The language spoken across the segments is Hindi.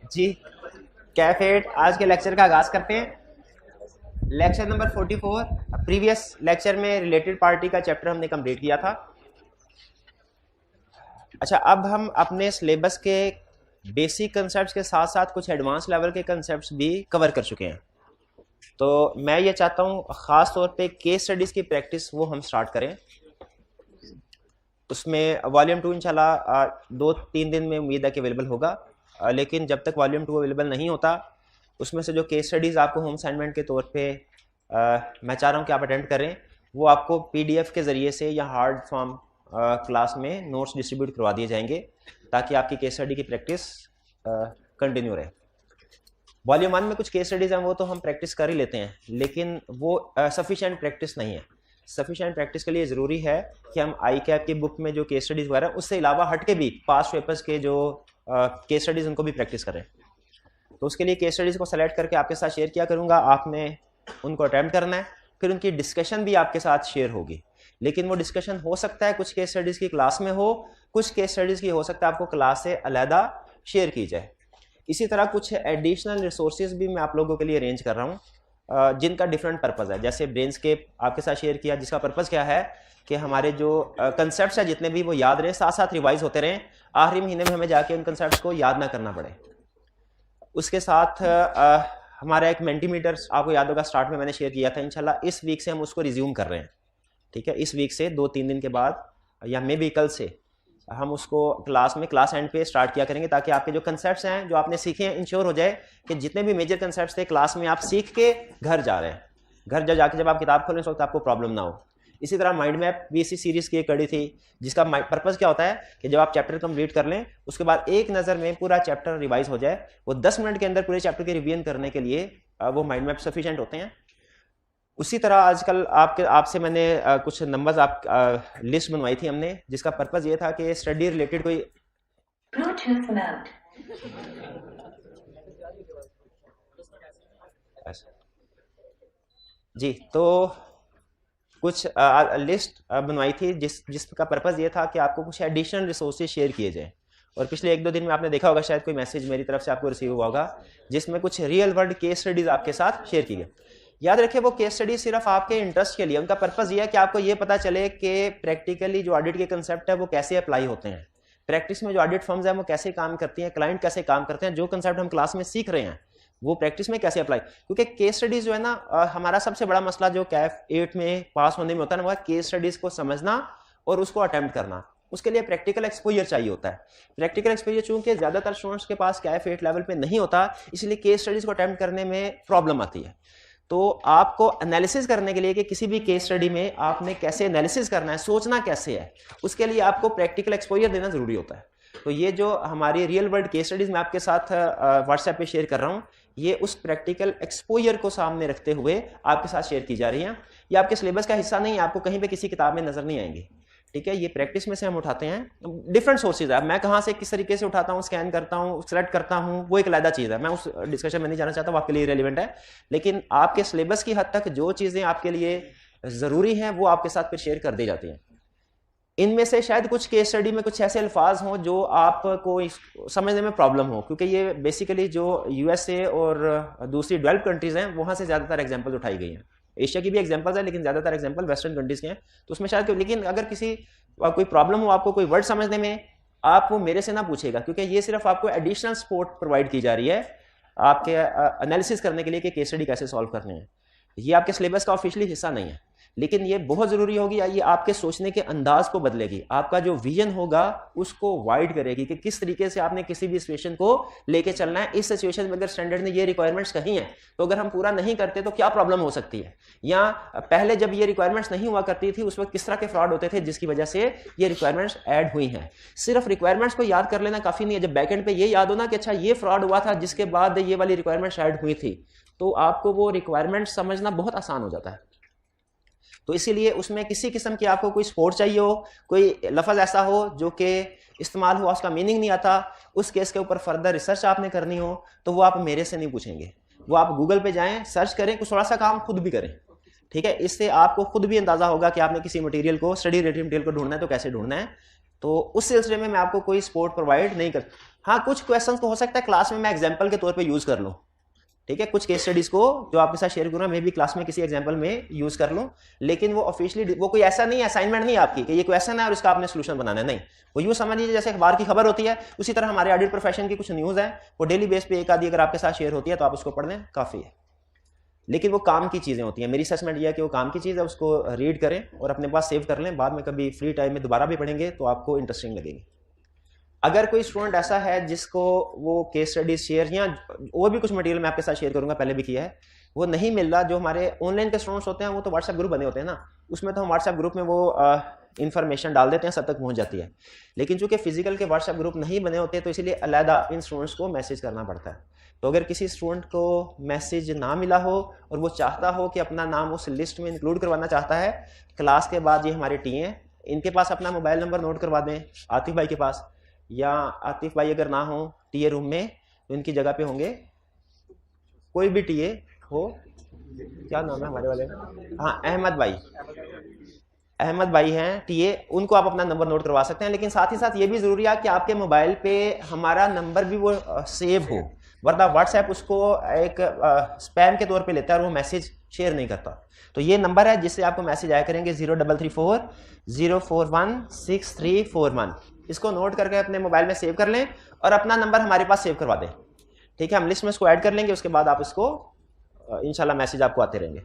जी, कैफेट आज के लेक्चर का आगाज करते हैं। Lecture number 44। प्रीवियस लेक्चर में रिलेटेड पार्टी का चैप्टर हमने कंप्लीट किया था। अच्छा, अब हम अपने सिलेबस के बेसिक कंसेप्ट्स के साथ साथ कुछ एडवांस लेवल के कंसेप्ट्स भी कवर कर चुके हैं। तो मैं ये चाहता हूँ ख़ास तौर पे केस स्टडीज़ की प्रैक्टिस वो हम स्टार्ट करें। उसमें वॉल्यूम 2 इंशाल्लाह 2-3 दिन में उम्मीद है कि अवेलेबल होगा। लेकिन जब तक वॉल्यूम 2 अवेलेबल नहीं होता, उसमें से जो केस स्टडीज़ आपको होम असाइनमेंट के तौर पे मैं चाह रहा हूँ कि आप अटेंड करें, वो आपको पीडीएफ के ज़रिए से या हार्ड फॉर्म क्लास में नोट्स डिस्ट्रीब्यूट करवा दिए जाएंगे, ताकि आपकी केस स्टडी की प्रैक्टिस कंटिन्यू रहे। वॉल्यूम 1 में कुछ केस स्टडीज़ हैं, वो तो हम प्रैक्टिस कर ही लेते हैं, लेकिन वो सफिशिएंट प्रैक्टिस नहीं है। सफिशिएंट प्रैक्टिस के लिए ज़रूरी है कि हम आई कैप की बुक में जो केस स्टडीज़ वगैरह, उससे अलावा हट के भी पास्ट पेपर्स के जो केस स्टडीज़ उनको भी प्रैक्टिस करें। तो उसके लिए केस स्टडीज़ को सेलेक्ट करके आपके साथ शेयर किया करूँगा, आपने उनको अटैम्प्ट करना है, फिर उनकी डिस्कशन भी आपके साथ शेयर होगी। लेकिन वो डिस्कशन हो सकता है कुछ केस स्टडीज़ की क्लास में हो, कुछ केस स्टडीज़ की हो सकता है आपको क्लास से अलहदा शेयर की जाए। इसी तरह कुछ एडिशनल रिसोर्सेज भी मैं आप लोगों के लिए अरेंज कर रहा हूँ, जिनका डिफरेंट पर्पज़ है। जैसे ब्रेनस्केप आपके साथ शेयर किया, जिसका पर्पज़ क्या है कि हमारे जो कंसेप्ट्स हैं जितने भी वो याद रहे, साथ साथ रिवाइज होते रहें, आखिरी महीने में हमें जाके उन कंसेप्ट्स को याद ना करना पड़े। उसके साथ हमारा एक मेंटीमीटर आपको याद होगा, स्टार्ट में मैंने शेयर किया था। इंशाल्लाह इस वीक से हम उसको रिज्यूम कर रहे हैं। ठीक है, इस वीक से 2-3 दिन के बाद या मे बी कल से हम उसको क्लास एंड पे स्टार्ट किया करेंगे, ताकि आपके जो कंसेप्ट्स हैं जो आपने सीखे हैं, इंश्योर हो जाए कि जितने भी मेजर कंसेप्ट्स थे क्लास में आप सीख के घर जा रहे हैं। घर जाके जब आप किताब खोलें उस वक्त आपको प्रॉब्लम ना हो। इसी तरह माइंड मैप भी इसी सीरीज़ की एक कड़ी थी, जिसका पर्पज़ क्या होता है कि जब आप चैप्टर कंप्लीट कर लें, उसके बाद एक नज़र में पूरा चैप्टर रिवाइज हो जाए। वो 10 मिनट के अंदर पूरे चैप्टर के रिवीजन करने के लिए वो माइंड मैप सफिशिएंट होते हैं। उसी तरह आजकल आपसे मैंने कुछ नंबर्स लिस्ट बनवाई थी हमने, जिसका पर्पज़ ये था कि स्टडी रिलेटेड कोई जी, तो कुछ लिस्ट बनवाई थी जिसका पर्पज़ ये था कि आपको कुछ एडिशनल रिसोर्सेज शेयर किए जाएं। और पिछले 1-2 दिन में आपने देखा होगा, शायद कोई मैसेज मेरी तरफ से आपको रिसीव हुआ होगा, जिसमें कुछ रियल वर्ल्ड केस स्टडीज़ आपके साथ शेयर की गई। याद रखें, वो केस स्टडी सिर्फ आपके इंटरेस्ट के लिए, उनका पर्पज़ ये है कि आपको ये पता चले कि प्रैक्टिकली जो ऑडिट के कंसेप्ट है वो कैसे अप्लाई होते हैं, प्रैक्टिस में जो ऑडिट फर्म्स हैं वो कैसे काम करती हैं, क्लाइंट कैसे काम करते हैं, जो कंसेप्ट हम क्लास में सीख रहे हैं वो प्रैक्टिस में कैसे अप्लाई। क्योंकि केस स्टडीज जो है ना, हमारा सबसे बड़ा मसला जो कैफ 8 में पास होने में होता है ना, वो केस स्टडीज को समझना और उसको अटेम्प्ट करना। उसके लिए प्रैक्टिकल एक्सपोजर चाहिए होता है। प्रैक्टिकल एक्सपोजर चूंकि ज्यादातर स्टूडेंट्स के पास कैफ 8 लेवल पे नहीं होता, इसलिए केस स्टडीज को अटेम्प्ट करने में प्रॉब्लम आती है। तो आपको एनालिसिस करने के लिए कि किसी भी केस स्टडी में आपने कैसे एनालिसिस करना है, सोचना कैसे है, उसके लिए आपको प्रैक्टिकल एक्सपोजर देना जरूरी होता है। तो ये जो हमारी रियल वर्ल्ड केस स्टडीज मैं आपके साथ व्हाट्सएप पे शेयर कर रहा हूँ, ये उस प्रैक्टिकल एक्सपोजर को सामने रखते हुए आपके साथ शेयर की जा रही हैं। ये आपके सिलेबस का हिस्सा नहीं है, आपको कहीं पे किसी किताब में नजर नहीं आएंगी। ठीक है, ये प्रैक्टिस में से हम उठाते हैं। डिफरेंट सोर्सेज है, मैं कहाँ से किस तरीके से उठाता हूँ, स्कैन करता हूँ, सेलेक्ट करता हूँ, वो एक अलग चीज़ है। मैं उस डिस्कशन में नहीं जाना चाहता, वो आपके लिए रेलिवेंट है। लेकिन आपके सिलेबस की हद तक जो चीज़ें आपके लिए ज़रूरी हैं वो आपके साथ फिर शेयर कर दी जाती हैं। इनमें से शायद कुछ केस स्टडी में कुछ ऐसे अल्फाज हों जो आपको समझने में प्रॉब्लम हो, क्योंकि ये बेसिकली जो यूएसए और दूसरी डेवलप कंट्रीज़ हैं वहाँ से ज़्यादातर एग्जांपल्स उठाई गई हैं। एशिया की भी एग्जांपल्स हैं, लेकिन ज़्यादातर एग्जांपल वेस्टर्न कंट्रीज़ के हैं। तो उसमें शायद लेकिन अगर किसी कोई प्रॉब्लम हो, आपको कोई वर्ड समझने में, आप वो मेरे से ना पूछेगा, क्योंकि ये सिर्फ आपको एडिशनल सपोर्ट प्रोवाइड की जा रही है आपके एनालिसिस करने के लिए कि केस स्टडी कैसे सॉल्व करने हैं। ये आपके सिलेबस का ऑफिशियली हिस्सा नहीं है, लेकिन ये बहुत ज़रूरी होगी। ये आपके सोचने के अंदाज को बदलेगी, आपका जो विजन होगा उसको वाइड करेगी कि किस तरीके से आपने किसी भी सिचुएशन को लेके चलना है। इस सिचुएशन में अगर स्टैंडर्ड ने ये रिक्वायरमेंट्स कही हैं, तो अगर हम पूरा नहीं करते तो क्या प्रॉब्लम हो सकती है, या पहले जब ये रिक्वायरमेंट्स नहीं हुआ करती थी उस वक्त किस तरह के फ्रॉड होते थे जिसकी वजह से ये रिक्वायरमेंट्स ऐड हुई हैं। सिर्फ रिक्वायरमेंट्स को याद कर लेना काफ़ी नहीं है। जब बैकएंड पे ये याद हो ना कि अच्छा ये फ्रॉड हुआ था जिसके बाद ये वाली रिक्वायरमेंट्स ऐड हुई थी, तो आपको वो रिक्वायरमेंट्स समझना बहुत आसान हो जाता है। तो इसीलिए उसमें किसी किस्म की आपको कोई सपोर्ट चाहिए हो, कोई लफ्ज़ ऐसा हो जो कि इस्तेमाल हुआ उसका मीनिंग नहीं आता, उस केस के ऊपर फर्दर रिसर्च आपने करनी हो, तो वो आप मेरे से नहीं पूछेंगे, वो आप गूगल पे जाएं, सर्च करें, कुछ थोड़ा सा काम खुद भी करें। ठीक है, इससे आपको खुद भी अंदाजा होगा कि आपने किसी मटेरियल को, स्टडी रिलेटेड मटेरियल को ढूंढना है तो कैसे ढूंढना है। तो उस सिलसिले में मैं आपको कोई सपोर्ट प्रोवाइड नहीं कर। हाँ, कुछ क्वेश्चंस को हो सकता है क्लास में मैं एग्जाम्पल के तौर पे यूज कर लूँ, ठीक है, कुछ केस स्टडीज को जो आपके साथ शेयर करूँगा मैं भी क्लास में किसी एग्जांपल में यूज कर लूँ, लेकिन वो ऑफिशियली वो कोई ऐसा नहीं है, असाइनमेंट नहीं है आपकी कि ये क्वेश्चन है और इसका आपने सोल्यूशन बनाना है, नहीं। वो यूँ समझ लीजिए जैसे अखबार की खबर होती है, उसी तरह हमारे ऑडिट प्रोफेशन की कुछ न्यूज़ है, वो डेली बेस पे एक आधी अगर आपके साथ शेयर होती है तो आप उसको पढ़ लें, काफ़ी है। लेकिन वो काम की चीज़ें होती हैं। मेरी असेसमेंट यह है कि वो काम की चीज़ है, उसको रीड करें और अपने पास सेव कर लें, बाद में कभी फ्री टाइम में दोबारा भी पढ़ेंगे तो आपको इंटरेस्टिंग लगेगी। अगर कोई स्टूडेंट ऐसा है जिसको वो केस स्टडीज शेयर या और भी कुछ मटेरियल मैं आपके साथ शेयर करूंगा, पहले भी किया है, वो नहीं मिल रहा, जो हमारे ऑनलाइन के स्टूडेंट्स होते हैं वो तो व्हाट्सएप ग्रुप बने होते हैं ना, उसमें तो हम व्हाट्सएप ग्रुप में वो इन्फॉर्मेशन डाल देते हैं, सब तक पहुंच जाती है। लेकिन चूंकि फिजिकल के व्हाट्सएप ग्रुप नहीं बने होते तो इसलिए अलहदा इन स्टूडेंट्स को मैसेज करना पड़ता है। तो अगर किसी स्टूडेंट को मैसेज ना मिला हो और वो चाहता हो कि अपना नाम उस लिस्ट में इंक्लूड करवाना चाहता है, क्लास के बाद ये हमारे टी हैं, इनके पास अपना मोबाइल नंबर नोट करवा दें, आतिफ भाई के पास, या आतिफ भाई अगर ना हो टीए रूम में तो इनकी जगह पे होंगे कोई भी टीए हो, क्या नाम है हमारे वाले, हाँ अहमद भाई, अहमद भाई हैं टीए, उनको आप अपना नंबर नोट करवा सकते हैं। लेकिन साथ ही साथ ये भी जरूरी है कि आपके मोबाइल पे हमारा नंबर भी वो सेव हो, वरना व्हाट्सएप उसको एक स्पैम के तौर पे लेता है और वो मैसेज शेयर नहीं करता। तो ये नंबर है जिससे आपको मैसेज आया करेंगे 0334-041-6341, इसको नोट करके अपने मोबाइल में सेव कर लें और अपना नंबर हमारे पास सेव करवा दें, ठीक है। हम लिस्ट में इसको ऐड कर लेंगे, उसके बाद आप इसको इंशाल्लाह मैसेज आपको आते रहेंगे।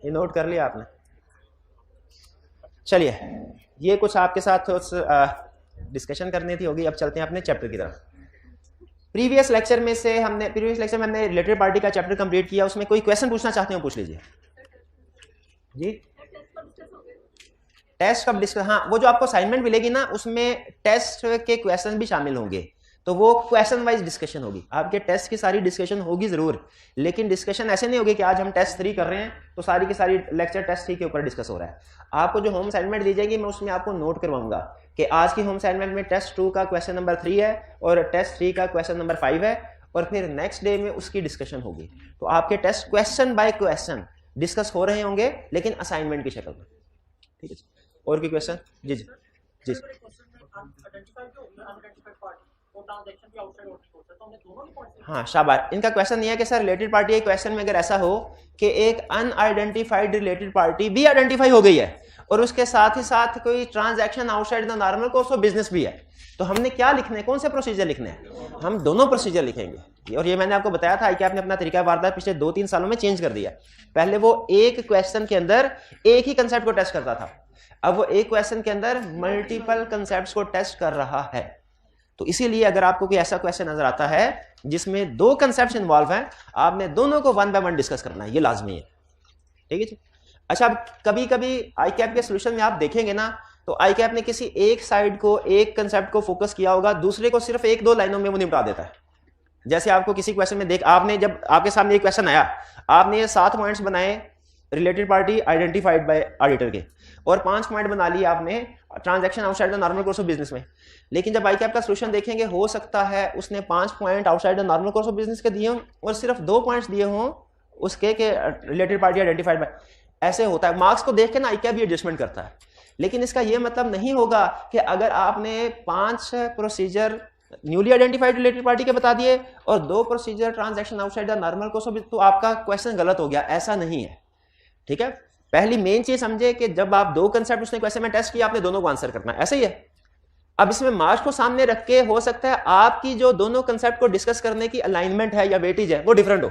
ये नोट कर लिया आपने? चलिए, ये कुछ आपके साथ डिस्कशन करनी थी, होगी। अब चलते हैं अपने चैप्टर की तरफ। प्रीवियस लेक्चर में हमने रिलेटेड पार्टी का चैप्टर कंप्लीट किया, उसमें कोई क्वेश्चन पूछना चाहते हो पूछ लीजिए जी। टेस्ट कब डिस्कस, हाँ वो जो आपको असाइनमेंट मिलेगी ना उसमें टेस्ट के क्वेश्चन भी शामिल होंगे, तो वो क्वेश्चन वाइज डिस्कशन होगी। आपके टेस्ट की सारी डिस्कशन होगी जरूर, लेकिन डिस्कशन ऐसे नहीं होगी कि आज हम टेस्ट 3 कर रहे हैं तो सारी की सारी लेक्चर टेस्ट 3 के ऊपर डिस्कस हो रहा है। आपको जो होम असाइनमेंट दी जाएगी मैं उसमें आपको नोट करवाऊंगा कि आज की होम असाइनमेंट में टेस्ट 2 का क्वेश्चन नंबर 3 है और टेस्ट 3 का क्वेश्चन नंबर 5 है, और फिर नेक्स्ट डे में उसकी डिस्कशन होगी। तो आपके test question by question discuss हो रहे होंगे, लेकिन असाइनमेंट की शक्ल में, ठीक है। और कोई क्वेश्चन? जी जी जी। हाँ शाबाश, इनका क्वेश्चन ये है कि सर रिलेटेड पार्टी के क्वेश्चन में अगर ऐसा हो कि एक अनआइडेंटिफाइड रिलेटेड पार्टी भी आइडेंटिफाई हो गई है और उसके साथ ही साथ कोई transaction outside the normal course of business भी है, तो हमने क्या लिखना है, कौन से प्रोसीजर लिखने हैं? हम दोनों प्रोसीजर लिखेंगे। और ये मैंने आपको बताया था कि आपने अपना तरीका वारदात पिछले 2-3 सालों में चेंज कर दिया। पहले वो एक क्वेश्चन के अंदर एक ही कंसेप्ट को टेस्ट करता था, अब वो एक क्वेश्चन के अंदर मल्टीपल कंसेप्ट्स को टेस्ट कर रहा है। तो इसीलिए अगर आपको कोई ऐसा क्वेश्चन नजर आता है जिसमें 2 कंसेप्ट्स इन्वॉल्व हैं, आपने दोनों को 1 बाय 1 डिस्कस करना है, ये लाजमी है, ठीक है जी। अच्छा, अब कभी कभी आईकैप के सोल्यूशन में आप देखेंगे ना, तो आईकैप ने किसी एक साइड को, एक कंसेप्ट को फोकस किया होगा, दूसरे को सिर्फ 1-2 लाइनों में वो निपटा देता है। जैसे आपको किसी क्वेश्चन में आपने जब आपके सामने एक क्वेश्चन आया, आपने ये 7 पॉइंट्स बनाए related party identified by auditor के, और 5 पॉइंट बना लिए आपने transaction outside the normal course of business में। लेकिन जब आईकैप का सोल्यूशन देखेंगे, हो सकता है उसने 5 point outside the normal course of business के दिए हों और सिर्फ 2 पॉइंट्स दिए हों उसके के रिलेटेड पार्टी आइडेंटिफाइड बाय। ऐसे होता है, मार्क्स को देख के ना आईकैप भी एडजस्टमेंट करता है। लेकिन इसका यह मतलब नहीं होगा कि अगर आपने 5 procedure newly identified related party के बता दिए और 2 procedure transaction outside the normal course of, तो आपका क्वेश्चन गलत हो गया, ऐसा नहीं है, ठीक है। पहली मेन चीज समझे कि जब आप 2 कंसेप्ट उसने क्वेश्चन में टेस्ट किया, आपने दोनों को आंसर करना है, ऐसे ही है। अब इसमें मार्क्स को सामने रख के हो सकता है आपकी जो दोनों कंसेप्ट को डिस्कस करने की अलाइनमेंट है या वेटेज है वो डिफरेंट हो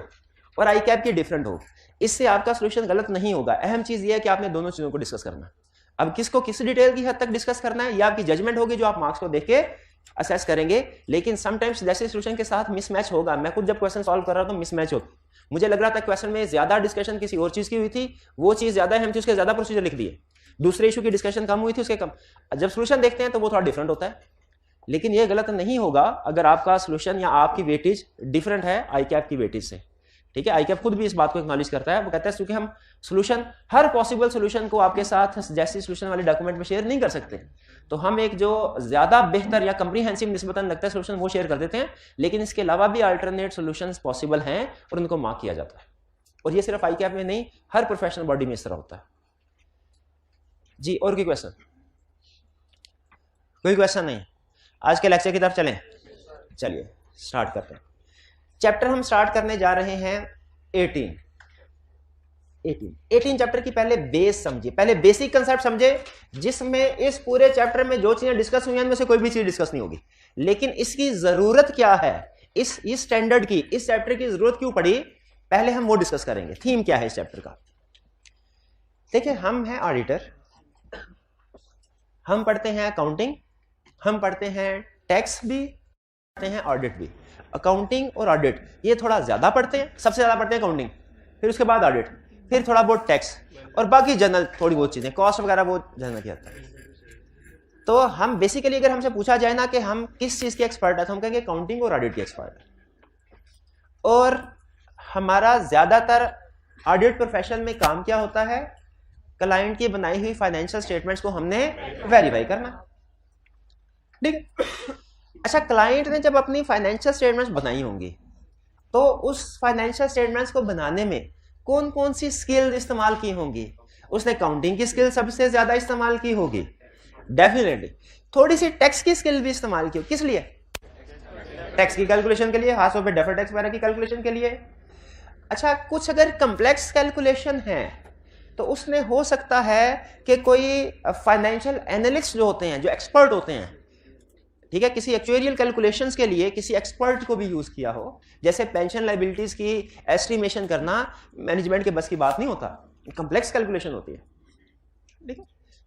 और आईकैप की डिफरेंट हो, इससे आपका सोल्यूशन गलत नहीं होगा। अहम चीज ये है कि आपने दोनों चीजों को डिस्कस करना है। अब किसको किस डिटेल की हद तक डिस्कस करना है, यह आपकी जजमेंट होगी जो आप मार्क्स को देख के असेस करेंगे। लेकिन समटाइम्स जैसे सोल्यूशन के साथ मिसमैच होगा। मैं खुद जब क्वेश्चन सॉल्व कर रहा था मिसमैच होता, मुझे लग रहा था क्वेश्चन में ज्यादा डिस्कशन किसी और चीज की हुई थी, वो चीज ज्यादा अहम थी, उसके ज्यादा प्रोसीजर लिख दिए। दूसरे इशू की डिस्कशन कम हुई थी, उसके कम। जब सोल्यूशन देखते हैं तो वो थोड़ा डिफरेंट होता है। लेकिन ये गलत नहीं होगा अगर आपका सोल्यूशन या आपकी वेटेज डिफरेंट है आईकैप की वेटेज से, ठीक है। आईकैप खुद भी इस बात को एक्नॉलेज करता है, वो कहता है क्योंकि हम सोल्यूशन, हर पॉसिबल सोल्यूशन को आपके साथ जैसी सोल्यूशन वाले डॉक्यूमेंट में शेयर नहीं कर सकते, तो हम एक जो ज्यादा बेहतर या कंप्रीहेंसिव निस्बतन लगता है सोल्यूशन वो शेयर कर देते हैं। लेकिन इसके अलावा भी अल्टरनेट सोल्यूशंस पॉसिबल हैं और उनको मार्क किया जाता है। और ये सिर्फ आईकैप में नहीं, हर प्रोफेशनल बॉडी में इस तरह होता है जी। और कोई क्वेश्चन? कोई क्वेश्चन नहीं? आज के लेक्चर की तरफ चलें, चलिए स्टार्ट करते हैं। चैप्टर हम स्टार्ट करने जा रहे हैं 18 चैप्टर की पहले बेस समझिए, पहले बेसिक कंसेप्ट समझे, जिसमें इस पूरे चैप्टर में जो चीजें डिस्कस हुई हैं उनमें से कोई भी चीज डिस्कस नहीं होगी, लेकिन इसकी जरूरत क्या है, इस स्टैंडर्ड की, इस चैप्टर की जरूरत क्यों पड़ी, पहले हम वो डिस्कस करेंगे। थीम क्या है इस चैप्टर का? देखिए, हम हैं ऑडिटर, हम पढ़ते हैं अकाउंटिंग, हम पढ़ते हैं टैक्स भी, पढ़ते हैं ऑडिट भी। अकाउंटिंग और ऑडिट ये थोड़ा ज्यादा पढ़ते हैं, सबसे ज्यादा पढ़ते हैं अकाउंटिंग, फिर उसके बाद ऑडिट, फिर थोड़ा बहुत टैक्स, और बाकी जनरल थोड़ी बहुत चीजें, कॉस्ट वगैरह वो जनरल किया जाता है। तो हम बेसिकली अगर हमसे पूछा जाए ना कि हम किस चीज के एक्सपर्ट है, तो हम कहेंगे अकाउंटिंग और ऑडिट के एक्सपर्ट है। और हमारा ज्यादातर ऑडिट प्रोफेशन में काम क्या होता है? क्लाइंट की बनाई हुई फाइनेंशियल स्टेटमेंट्स को हमने वेरीफाई करना, ठीक है। अच्छा, क्लाइंट ने जब अपनी फाइनेंशियल स्टेटमेंट्स बनाई होंगी, तो उस फाइनेंशियल स्टेटमेंट्स को बनाने में कौन कौन सी स्किल इस्तेमाल की होंगी? उसने अकाउंटिंग की स्किल सबसे ज्यादा इस्तेमाल की होगी, डेफिनेटली। थोड़ी सी टैक्स की स्किल भी इस्तेमाल की हो, किस लिए? टैक्स की कैलकुलेशन के लिए, खासतौर पे डेफर्ड टैक्स वगैरह की कैलकुलेशन के लिए। अच्छा, कुछ अगर कंप्लेक्स कैलकुलेशन है तो उसने हो सकता है कि कोई फाइनेंशियल एनालिस्ट जो होते हैं, जो एक्सपर्ट होते हैं, ठीक है, किसी एक्चुअरियल कैलकुलेशंस के लिए किसी एक्सपर्ट को भी यूज किया हो। जैसे पेंशन लायबिलिटीज की एस्टिमेशन करना मैनेजमेंट के बस की बात नहीं होता, कंप्लेक्स कैलकुलेशन होती है, ठीक है।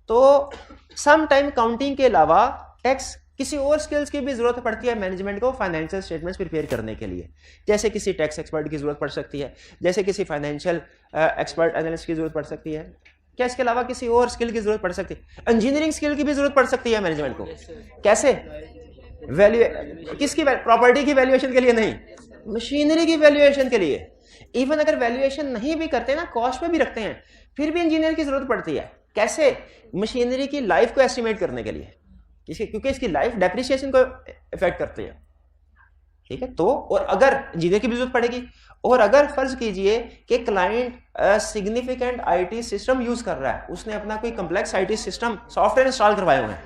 तो सम टाइम काउंटिंग के अलावा टैक्स किसी और स्किल्स की भी जरूरत पड़ती है मैनेजमेंट को फाइनेंशियल स्टेटमेंट्स प्रिपेयर करने के लिए। जैसे किसी टैक्स एक्सपर्ट की जरूरत पड़ सकती है, जैसे किसी फाइनेंशियल एक्सपर्ट एनालिस्ट की जरूरत पड़ सकती है। क्या इसके अलावा किसी और स्किल की जरूरत पड़ सकती है? इंजीनियरिंग स्किल की भी जरूरत पड़ सकती है मैनेजमेंट को। कैसे? किसकी? प्रॉपर्टी की वैल्यूएशन के लिए नहीं, मशीनरी की वैल्यूएशन के लिए। इवन अगर वैल्यूएशन नहीं भी करते ना, कॉस्ट पे भी रखते हैं, फिर भी इंजीनियर की जरूरत पड़ती है। कैसे? मशीनरी की लाइफ को एस्टिमेट करने के लिए, क्योंकि इसकी लाइफ डेप्रिसिएशन को इफेक्ट करती है, ठीक है। तो और अगर इंजीनियर की भी जरूरत पड़ेगी, और अगर फर्ज कीजिए कि client significant IT system use कर रहा है, उसने अपना कोई complex IT system software install करवाए हुए हैं,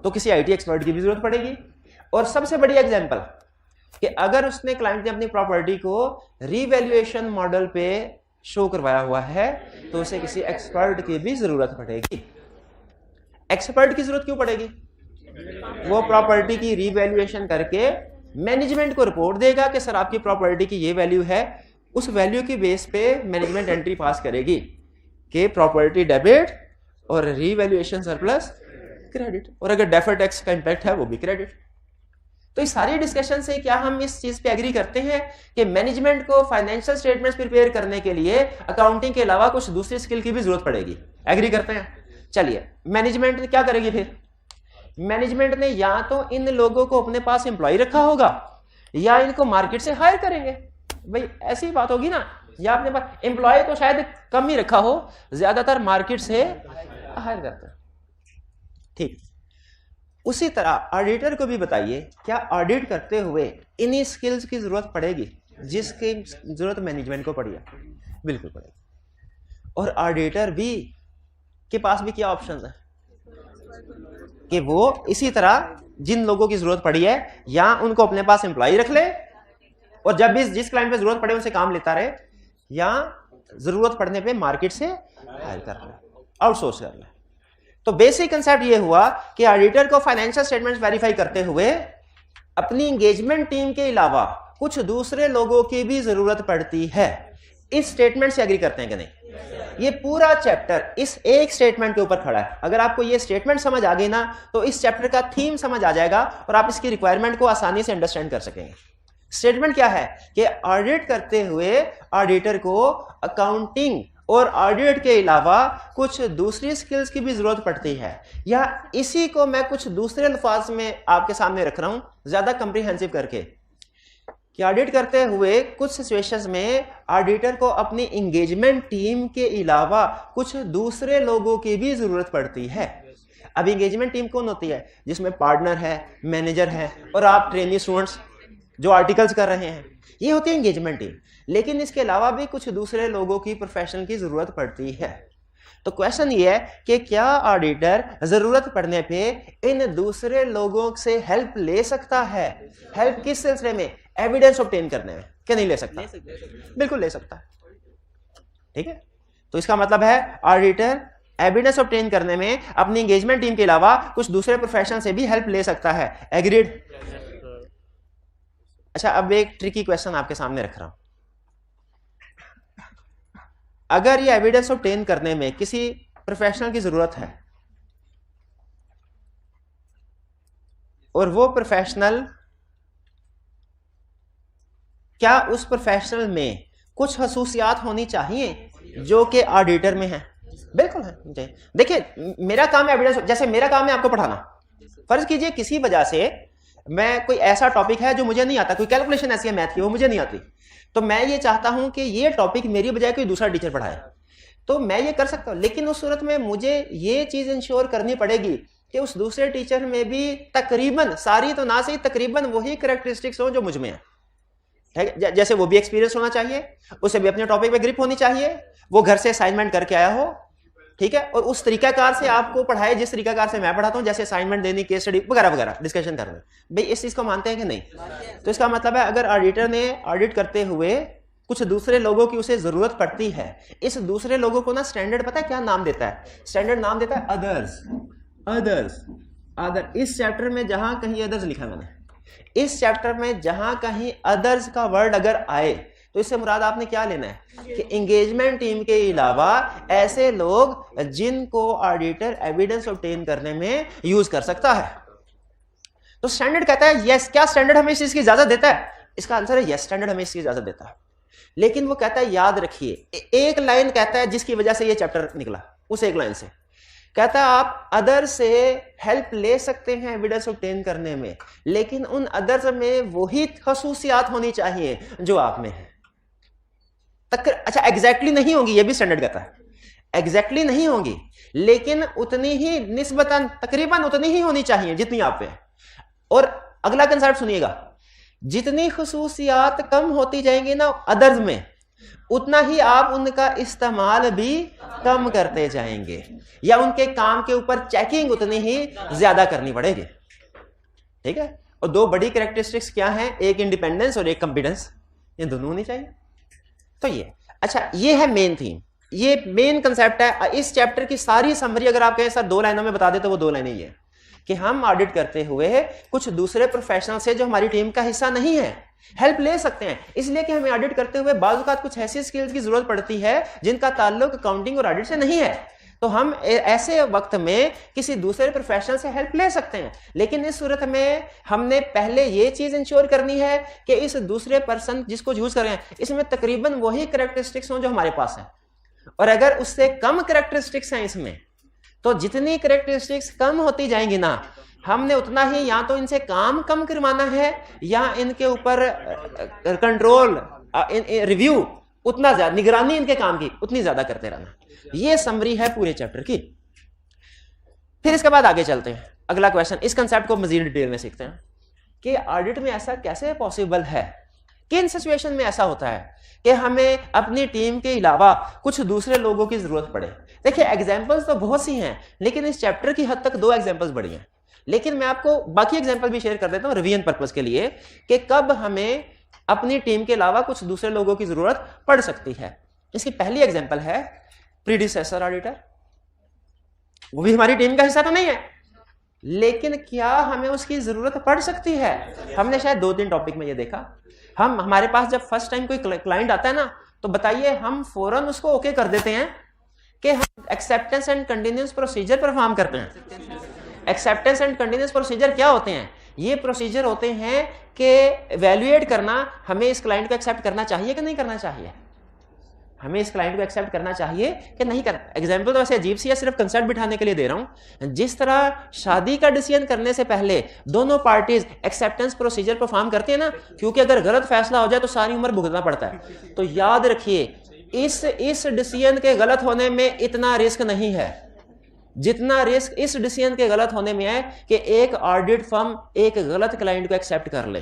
तो किसी आईटी एक्सपर्ट की भी जरूरत पड़ेगी। और सबसे बड़ी एग्जांपल कि अगर उसने क्लाइंट ने अपनी प्रॉपर्टी को रीवैल्यूएशन मॉडल पे शो करवाया हुआ है, तो उसे किसी एक्सपर्ट की भी जरूरत पड़ेगी। एक्सपर्ट की जरूरत क्यों पड़ेगी? वो प्रॉपर्टी की रीवैल्यूएशन करके मैनेजमेंट को रिपोर्ट देगा कि सर आपकी प्रॉपर्टी की ये वैल्यू है। उस वैल्यू की बेस पे मैनेजमेंट एंट्री पास करेगी कि प्रॉपर्टी डेबिट और रीवैल्यूएशन सरप्लस क्रेडिट, और अगर डेफर्ड टैक्स का इंपैक्ट है वो भी क्रेडिट। तो इस सारी डिस्कशन से क्या हम इस चीज पे एग्री करते हैं कि मैनेजमेंट को फाइनेंशियल स्टेटमेंट्स प्रिपेयर करने के लिए अकाउंटिंग के अलावा कुछ दूसरी स्किल की भी जरूरत पड़ेगी? एग्री करते हैं। चलिए, मैनेजमेंट क्या करेगी फिर? मैनेजमेंट ने या तो इन लोगों को अपने पास एम्प्लॉय रखा होगा, या इनको मार्केट से हायर करेंगे। भाई ऐसी बात होगी ना, या अपने पास एम्प्लॉय तो शायद कम ही रखा हो, ज्यादातर मार्केट से हायर करते हैं, ठीक। उसी तरह ऑडिटर को भी बताइए, क्या ऑडिट करते हुए इन्हीं स्किल्स की जरूरत पड़ेगी जिसकी जरूरत मैनेजमेंट को पड़ी है? बिल्कुल पड़ेगी। और ऑडिटर भी के पास भी क्या ऑप्शन है कि वो इसी तरह जिन लोगों की जरूरत पड़ी है, या उनको अपने पास एम्प्लॉय रख ले, और जब भी जिस क्लाइंट पे जरूरत पड़े उनसे काम लेता रहे, या जरूरत पड़ने पे मार्केट से हायर कर ले, आउटसोर्स कर ले। तो बेसिक कंसेप्ट ये हुआ कि ऑडिटर को फाइनेंशियल स्टेटमेंट्स वेरीफाई करते हुए अपनी एंगेजमेंट टीम के अलावा कुछ दूसरे लोगों की भी जरूरत पड़ती है। इस स्टेटमेंट से एग्री करते हैं कि नहीं? ये पूरा चैप्टर इस एक स्टेटमेंट के ऊपर खड़ा है। अगर आपको ये स्टेटमेंट समझ आ गई ना, तो इस चैप्टर का थीम समझ आ जाएगा और आप इसकी रिक्वायरमेंट को आसानी से अंडरस्टैंड कर सकेंगे। स्टेटमेंट क्या है कि ऑडिट करते हुए ऑडिटर को अकाउंटिंग और ऑडिट के अलावा कुछ दूसरी स्किल्स की भी जरूरत पड़ती है, या इसी को मैं कुछ दूसरे अल्फाज में आपके सामने रख रहा हूं ज्यादा कंप्रीहेंसिव करके, कि ऑडिट करते हुए कुछ सिचुएशंस में ऑडिटर को अपनी एंगेजमेंट टीम के अलावा कुछ दूसरे लोगों की भी जरूरत पड़ती है। अब एंगेजमेंट टीम कौन होती है? जिसमें पार्टनर है, मैनेजर है, और आप ट्रेनी स्टूडेंट्स जो आर्टिकल्स कर रहे हैं, ये होती है एंगेजमेंट टीम। लेकिन इसके अलावा भी कुछ दूसरे लोगों की, प्रोफेशनल की जरूरत पड़ती है। तो क्वेश्चन ये है कि क्या ऑडिटर जरूरत पड़ने पे इन दूसरे लोगों से हेल्प ले सकता है? हेल्प किस सिलसिले में? एविडेंस ऑब्टेन करने में। क्या नहीं ले सकता? बिल्कुल ले सकता है। ठीक है, तो इसका मतलब है ऑडिटर एविडेंस ऑब्टेन करने में अपनी एंगेजमेंट टीम के अलावा कुछ दूसरे प्रोफेशनल से भी हेल्प ले सकता है। एग्रीड? अच्छा, अब एक ट्रिकी क्वेश्चन आपके सामने रख रहा हूं। अगर ये एविडेंस ऑब्टेन करने में किसी प्रोफेशनल की जरूरत है और वो प्रोफेशनल, क्या उस प्रोफेशनल में कुछ खसूसियात होनी चाहिए जो कि ऑडिटर में है? बिल्कुल है। देखिए, मेरा काम है एविडेंस, जैसे मेरा काम है आपको पढ़ाना। फर्ज कीजिए किसी वजह से मैं, कोई ऐसा टॉपिक है जो मुझे नहीं आता, कोई कैलकुलेशन ऐसी है मैथ की वो मुझे नहीं आती, तो मैं ये चाहता हूं कि ये टॉपिक मेरी बजाय कोई दूसरा टीचर पढ़ाए, तो मैं ये कर सकता हूं। लेकिन उस सूरत में मुझे ये चीज इंश्योर करनी पड़ेगी कि उस दूसरे टीचर में भी तकरीबन, सारी तो ना सही, तकरीबन वही कैरेक्टरिस्टिक्स हो जो मुझ में है। जैसे वो भी एक्सपीरियंस होना चाहिए, उसे भी अपने टॉपिक पे ग्रिप होनी चाहिए, वो घर से असाइनमेंट करके आया हो, ठीक है, और उस तरीकाकार से आपको पढ़ाए जिस तरीकाकार से मैं पढ़ाता हूं, जैसे असाइनमेंट देनी, केस स्टडी वगैरह वगैरह, डिस्कशन करना। भाई इस चीज को मानते हैं कि नहीं? तो इसका मतलब है अगर ऑडिटर ने ऑडिट करते हुए कुछ दूसरे लोगों की उसे जरूरत पड़ती है, इस दूसरे लोगों को ना स्टैंडर्ड पता है क्या नाम देता है? स्टैंडर्ड नाम देता है अदर्स। अदर्स, अदर, इस चैप्टर में जहां कहीं अदर्स लिखा है मैंने, इस चैप्टर में जहां कहीं अदर्स का वर्ड अगर आए तो इससे मुराद आपने क्या लेना है कि एंगेजमेंट टीम के अलावा ऐसे लोग जिनको ऑडिटर एविडेंस ऑब्टेन करने में यूज कर सकता है। तो स्टैंडर्ड कहता है यस। क्या स्टैंडर्ड हमें इस चीज की इजाजत देता है? इसका आंसर है यस, स्टैंडर्ड हमें इसकी इजाजत देता है। लेकिन वो कहता है, याद रखिए, एक लाइन कहता है जिसकी वजह से ये चैप्टर निकला, उस एक लाइन से कहता है आप अदर से हेल्प ले सकते हैं एविडेंस ऑब्टेन करने में, लेकिन उन अदर्स में वही खसूसियात होनी चाहिए जो आप में है। अच्छा, एग्जैक्टली नहीं होंगी, ये भी स्टैंडर्ड कहता है, एग्जैक्टली नहीं होंगी, लेकिन उतनी ही निस्बतन, तकरीबन उतनी ही होनी चाहिए जितनी आप पे। और अगला कंसेप्ट सुनिएगा, जितनी खसूसियात कम होती जाएंगी ना अदर्स में, उतना ही आप उनका इस्तेमाल भी कम करते जाएंगे, या उनके काम के ऊपर चेकिंग उतनी ही ज्यादा करनी पड़ेगी। ठीक है, और दो बड़ी कैरेक्टरिस्टिक्स क्या हैं? एक इंडिपेंडेंस और एक कॉम्पिटेंस, ये दोनों होनी चाहिए। तो ये, अच्छा, ये है मेन थीम, ये मेन कंसेप्ट है। इस चैप्टर की सारी समरी अगर आप कहें सर 2 लाइनों में बता दे, तो वो 2 लाइनें ही है कि हम ऑडिट करते हुए कुछ दूसरे प्रोफेशनल से जो हमारी टीम का हिस्सा नहीं है हेल्प ले सकते हैं, इसलिए कि हमें ऑडिट करते हुए बाज़ औक़ात कुछ ऐसी स्किल्स की जरूरत पड़ती है जिनका ताल्लुक अकाउंटिंग और ऑडिट से नहीं है, तो हम ऐसे वक्त में किसी दूसरे प्रोफेशनल से हेल्प ले सकते हैं। लेकिन इस सूरत में हमने पहले ये चीज इंश्योर करनी है कि इस दूसरे पर्सन जिसको यूज कर रहे हैं इसमें तकरीबन वही कैरेक्टरिस्टिक्स हों जो हमारे पास है, और अगर उससे कम कैरेक्टरिस्टिक्स हैं इसमें, तो जितनी कैरेक्टरिस्टिक्स कम होती जाएंगी ना, हमने उतना ही या तो इनसे काम कम करवाना है या इनके ऊपर कंट्रोल, रिव्यू उतना ज्यादा, निगरानी इनके काम की उतनी ज्यादा करते रहना। ये समरी है पूरे चैप्टर की। फिर इसके बाद आगे चलते हैं, अगला क्वेश्चन, इस कंसेप्ट को मजीद डिटेल में सीखते हैं कि ऑडिट में ऐसा कैसे पॉसिबल है, किन सिचुएशन में ऐसा होता है कि हमें अपनी टीम के अलावा कुछ दूसरे लोगों की जरूरत पड़े। देखिए, एग्जांपल्स तो बहुत सी हैं, लेकिन इस चैप्टर की हद तक 2 एग्जांपल्स बड़ी हैं, लेकिन मैं आपको बाकी एग्जांपल भी शेयर कर देता हूं रिवीजन पर्पस के लिए कि कब हमें अपनी टीम के अलावा कुछ दूसरे लोगों की जरूरत पड़ सकती है। इसकी पहली एग्जांपल है प्रीडिसेसर ऑडिटर। वो भी हमारी टीम का हिस्सा तो नहीं है, लेकिन क्या हमें उसकी जरूरत पड़ सकती है? हमने शायद 2-3 टॉपिक में ये देखा, हमारे पास जब फर्स्ट टाइम कोई क्लाइंट आता है ना, तो बताइए हम फौरन उसको ओके कर देते हैं कि हम acceptance and continuous procedure perform करते हैं। एक्सेप्टेंस एंड कंटिन्यूअस प्रोसीजर क्या होते हैं? ये प्रोसीजर होते हैं कि एवेल्युएट करना, हमें इस क्लाइंट को एक्सेप्ट करना चाहिए कि नहीं करना चाहिए, हमें इस क्लाइंट को एक्सेप्ट करना चाहिए कि नहीं करना। एग्जाम्पल तो वैसे अजीब सी है, सिर्फ कंसेप्ट बिठाने के लिए दे रहा हूं। जिस तरह शादी का डिसीजन करने से पहले दोनों पार्टीज एक्सेप्टेंस प्रोसीजर परफॉर्म करते हैं ना, क्योंकि अगर गलत फैसला हो जाए तो सारी उम्र भुगतना पड़ता है। तो याद रखिए, इस डिसीजन के गलत होने में इतना रिस्क नहीं है जितना रिस्क इस डिसीजन के गलत होने में है कि एक ऑडिट फर्म एक गलत क्लाइंट को एक्सेप्ट कर ले।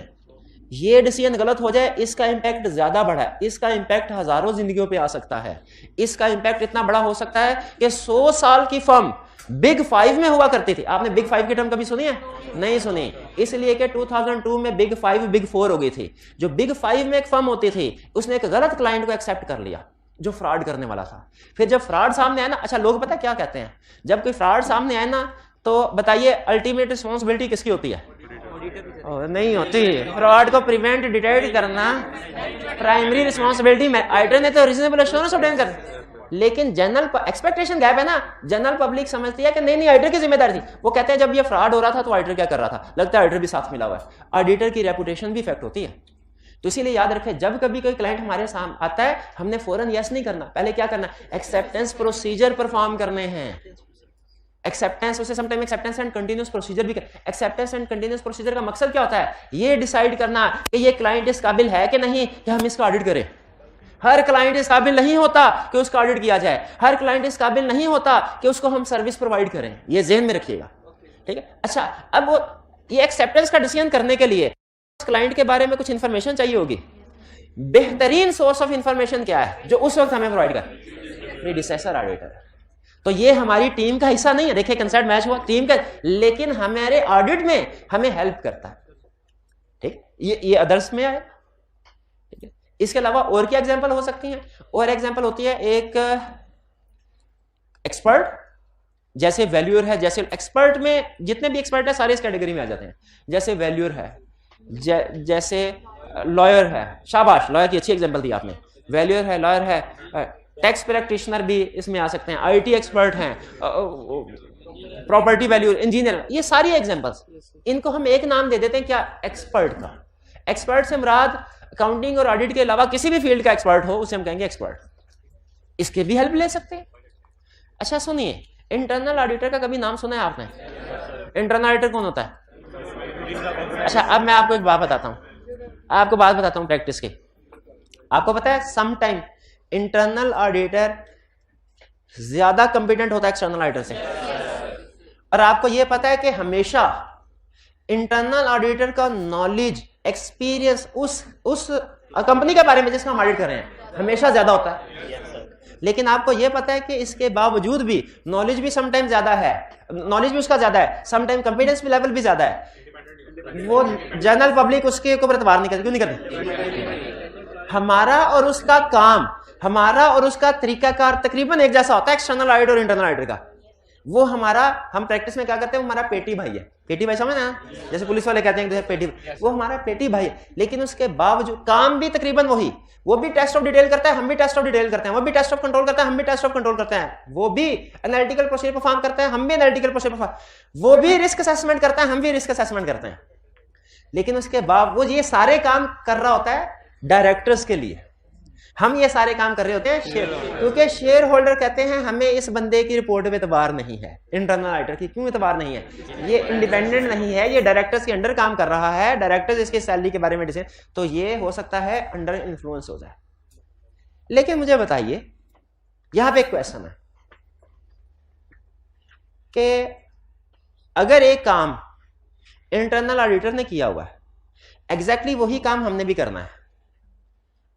ये डिसीजन गलत हो जाए, इसका इंपैक्ट ज्यादा बड़ा है, इसका इंपैक्ट हजारों जिंदगियों पे आ सकता है, इसका इंपैक्ट इतना बड़ा हो सकता है कि 100 साल की फर्म बिग 5 में हुआ करती थी। आपने बिग 5 की टर्म कभी सुनी है? नहीं सुनी, इसलिए कि 2002 में बिग 5 बिग 4 हो गई थी। जो बिग 5 में एक फर्म होती थी, उसने एक गलत क्लाइंट को एक्सेप्ट कर लिया जो फ्रॉड करने वाला था। फिर जब फ्रॉड सामने आया ना, अच्छा लोग पता क्या कहते हैं, जब कोई फ्रॉड सामने आए ना, तो बताइए अल्टीमेट रिस्पॉन्सिबिलिटी किसकी होती है? नहीं होती। फ्रॉड को प्रिवेंट डिटेक्ट करना प्राइमरी रिस्पॉन्सिबिलिटी ऑडिटर ने तो रीजनेबल एश्योरेंस ऑब्टेन कर, लेकिन जनरल एक्सपेक्टेशन गैप है ना, जनरल पब्लिक समझती है कि नहीं नहीं ऑडिटर की जिम्मेदारी थी। वो कहते हैं जब ये फ्रॉड हो रहा था तो ऑडिटर क्या कर रहा था, लगता है ऑडिटर भी साथ मिला हुआ है। ऑडिटर की रेपुटेशन भी इफेक्ट होती है। तो इसीलिए याद रखें, जब कभी कोई क्लाइंट हमारे सामने आता है, हमने फौरन यस नहीं करना, पहले क्या करना, एक्सेप्टेंस प्रोसीजर परफॉर्म करने हैं। एक्सेप्टेंस, उसे sometime acceptance and continuous procedure भी। एक्सेप्टेंस एंड कंटीन्यूअस प्रोसीजर का मकसद क्या होता है? ये डिसाइड करना कि ये क्लाइंट इस काबिल है कि नहीं कि हम इसका ऑडिट करें। हर क्लाइंट इस काबिल नहीं होता कि उसका ऑडिट किया जाए, हर क्लाइंट इस काबिल नहीं होता कि उसको हम सर्विस प्रोवाइड करें, ये ज़हन में रखिएगा, ठीक है। अच्छा, अब वो ये एक्सेप्टेंस का डिसीजन करने के लिए क्लाइंट के बारे में कुछ इंफॉर्मेशन चाहिए होगी। बेहतरीन सोर्स ऑफ इंफॉर्मेशन क्या है जो उस वक्त हमें प्रोवाइड कर? Predecessor auditor. तो ये हमारी टीम का हिस्सा नहीं है, देखिए कंसेप्ट मैच हुआ टीम का, लेकिन हमारे ऑडिट में हमें हेल्प करता है, ठीक। ये अदर्स में आया, ठीक है। इसके अलावा और क्या एग्जांपल हो सकती हैं? और एग्जांपल होती है एक एक्सपर्ट, जैसे वैल्यूअर है। जैसे एक्सपर्ट में जितने भी एक्सपर्ट है सारे इस कैटेगरी में आ जाते हैं। जैसे वैल्यूअर है, जैसे लॉयर है, शाबाश लॉयर की अच्छी एग्जांपल दी आपने। वैल्यूअर है, लॉयर है, टैक्स प्रैक्टिशनर भी इसमें आ सकते हैं, आईटी एक्सपर्ट हैं, प्रॉपर्टी वैल्यू इंजीनियर, ये सारी एग्जांपल्स, इनको हम एक नाम दे देते हैं क्या? एक्सपर्ट का। एक्सपर्ट से मुराद अकाउंटिंग और ऑडिट के अलावा किसी भी फील्ड का एक्सपर्ट हो उसे हम कहेंगे एक्सपर्ट। इसके भी हेल्प ले सकते हैं। अच्छा सुनिए, इंटरनल ऑडिटर का कभी नाम सुना है आपने? इंटरनल ऑडिटर कौन होता है? अच्छा, अब मैं आपको एक बात बताता हूं, प्रैक्टिस की। आपको पता है सम टाइम इंटरनल ऑडिटर ज्यादा कंपिटेंट होता है एक्सटर्नल ऑडिटर से। और आपको यह पता है कि हमेशा इंटरनल ऑडिटर का नॉलेज, एक्सपीरियंस उस कंपनी के बारे में जिसका हम ऑडिट कर रहे हैं हमेशा ज्यादा होता है। लेकिन आपको यह पता है कि इसके बावजूद भी नॉलेज भी समटाइम ज्यादा है, नॉलेज भी उसका ज्यादा है, समटाइम कंपिटेंस भी लेवल भी ज्यादा है, वो जनरल पब्लिक उसके ऊपर एतबार नहीं करती। क्यों नहीं करती? हमारा और उसका काम, हमारा और उसका तरीकाकार तकरीबन एक जैसा होता है, एक्सटर्नल ऑडिट और इंटरनल ऑडिट का। वो हमारा, हम प्रैक्टिस में क्या करते हैं, वो हमारा पेटी भाई है। पेटी भाई समझ ना, जैसे पुलिस वाले कहते हैं पेटी, वो हमारा पेटी भाई है। लेकिन उसके बावजूद काम भी तकरीबन वही, वो भी टेस्ट ऑफ डिटेल करता है, हम भी टेस्ट ऑफ डिटेल करते हैं, वो भी टेस्ट ऑफ कंट्रोल करता है, हम भी टेस्ट ऑफ कंट्रोल करते हैं, वो भी एनालिटिकल प्रोसीजर परफॉर्म करता है, हम भी एनालिटिकल प्रोसीजर परफॉर्म, वो भी रिस्क असेसमेंट करता है, हम भी रिस्क असेसमेंट करते हैं। लेकिन उसके बावजूद ये सारे काम कर रहा होता है डायरेक्टर्स के लिए, हम ये सारे काम कर रहे होते हैं शेयर, क्योंकि शेयर होल्डर कहते हैं हमें इस बंदे की रिपोर्ट में एतबार नहीं है, इंटरनल ऑडिटर की। क्यों एतबार नहीं है? ये इंडिपेंडेंट नहीं है, ये डायरेक्टर्स के अंडर काम कर रहा है, डायरेक्टर्स इसकी सैलरी के बारे में डिसीजन, तो ये हो सकता है अंडर इन्फ्लुएंस हो जाए। लेकिन मुझे बताइए, यहां पे एक क्वेश्चन है कि अगर एक काम इंटरनल ऑडिटर ने किया हुआ है, एग्जैक्टली वही काम हमने भी करना है,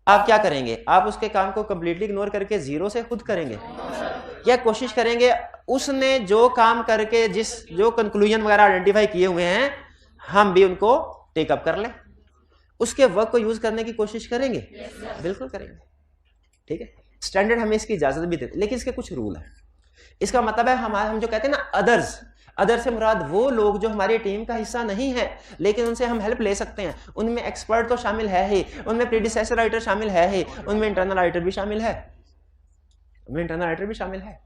आप क्या करेंगे? आप उसके काम को कंप्लीटली इग्नोर करके जीरो से खुद करेंगे, या कोशिश करेंगे उसने जो काम करके जो कंक्लूजन वगैरह आइडेंटिफाई किए हुए हैं हम भी उनको टेकअप कर लें, उसके वर्क को यूज करने की कोशिश करेंगे? बिल्कुल करेंगे, ठीक है। स्टैंडर्ड हमें इसकी इजाजत भी देते, लेकिन इसके कुछ रूल है। इसका मतलब है हम जो कहते हैं ना अदर से मुराद वो लोग जो हमारी टीम का हिस्सा नहीं है लेकिन उनसे हम हेल्प ले सकते हैं। उनमें एक्सपर्ट तो शामिल है ही, उनमें प्रीडिसेसर ऑडिटर शामिल है ही, उनमें इंटरनल ऑडिटर भी शामिल है,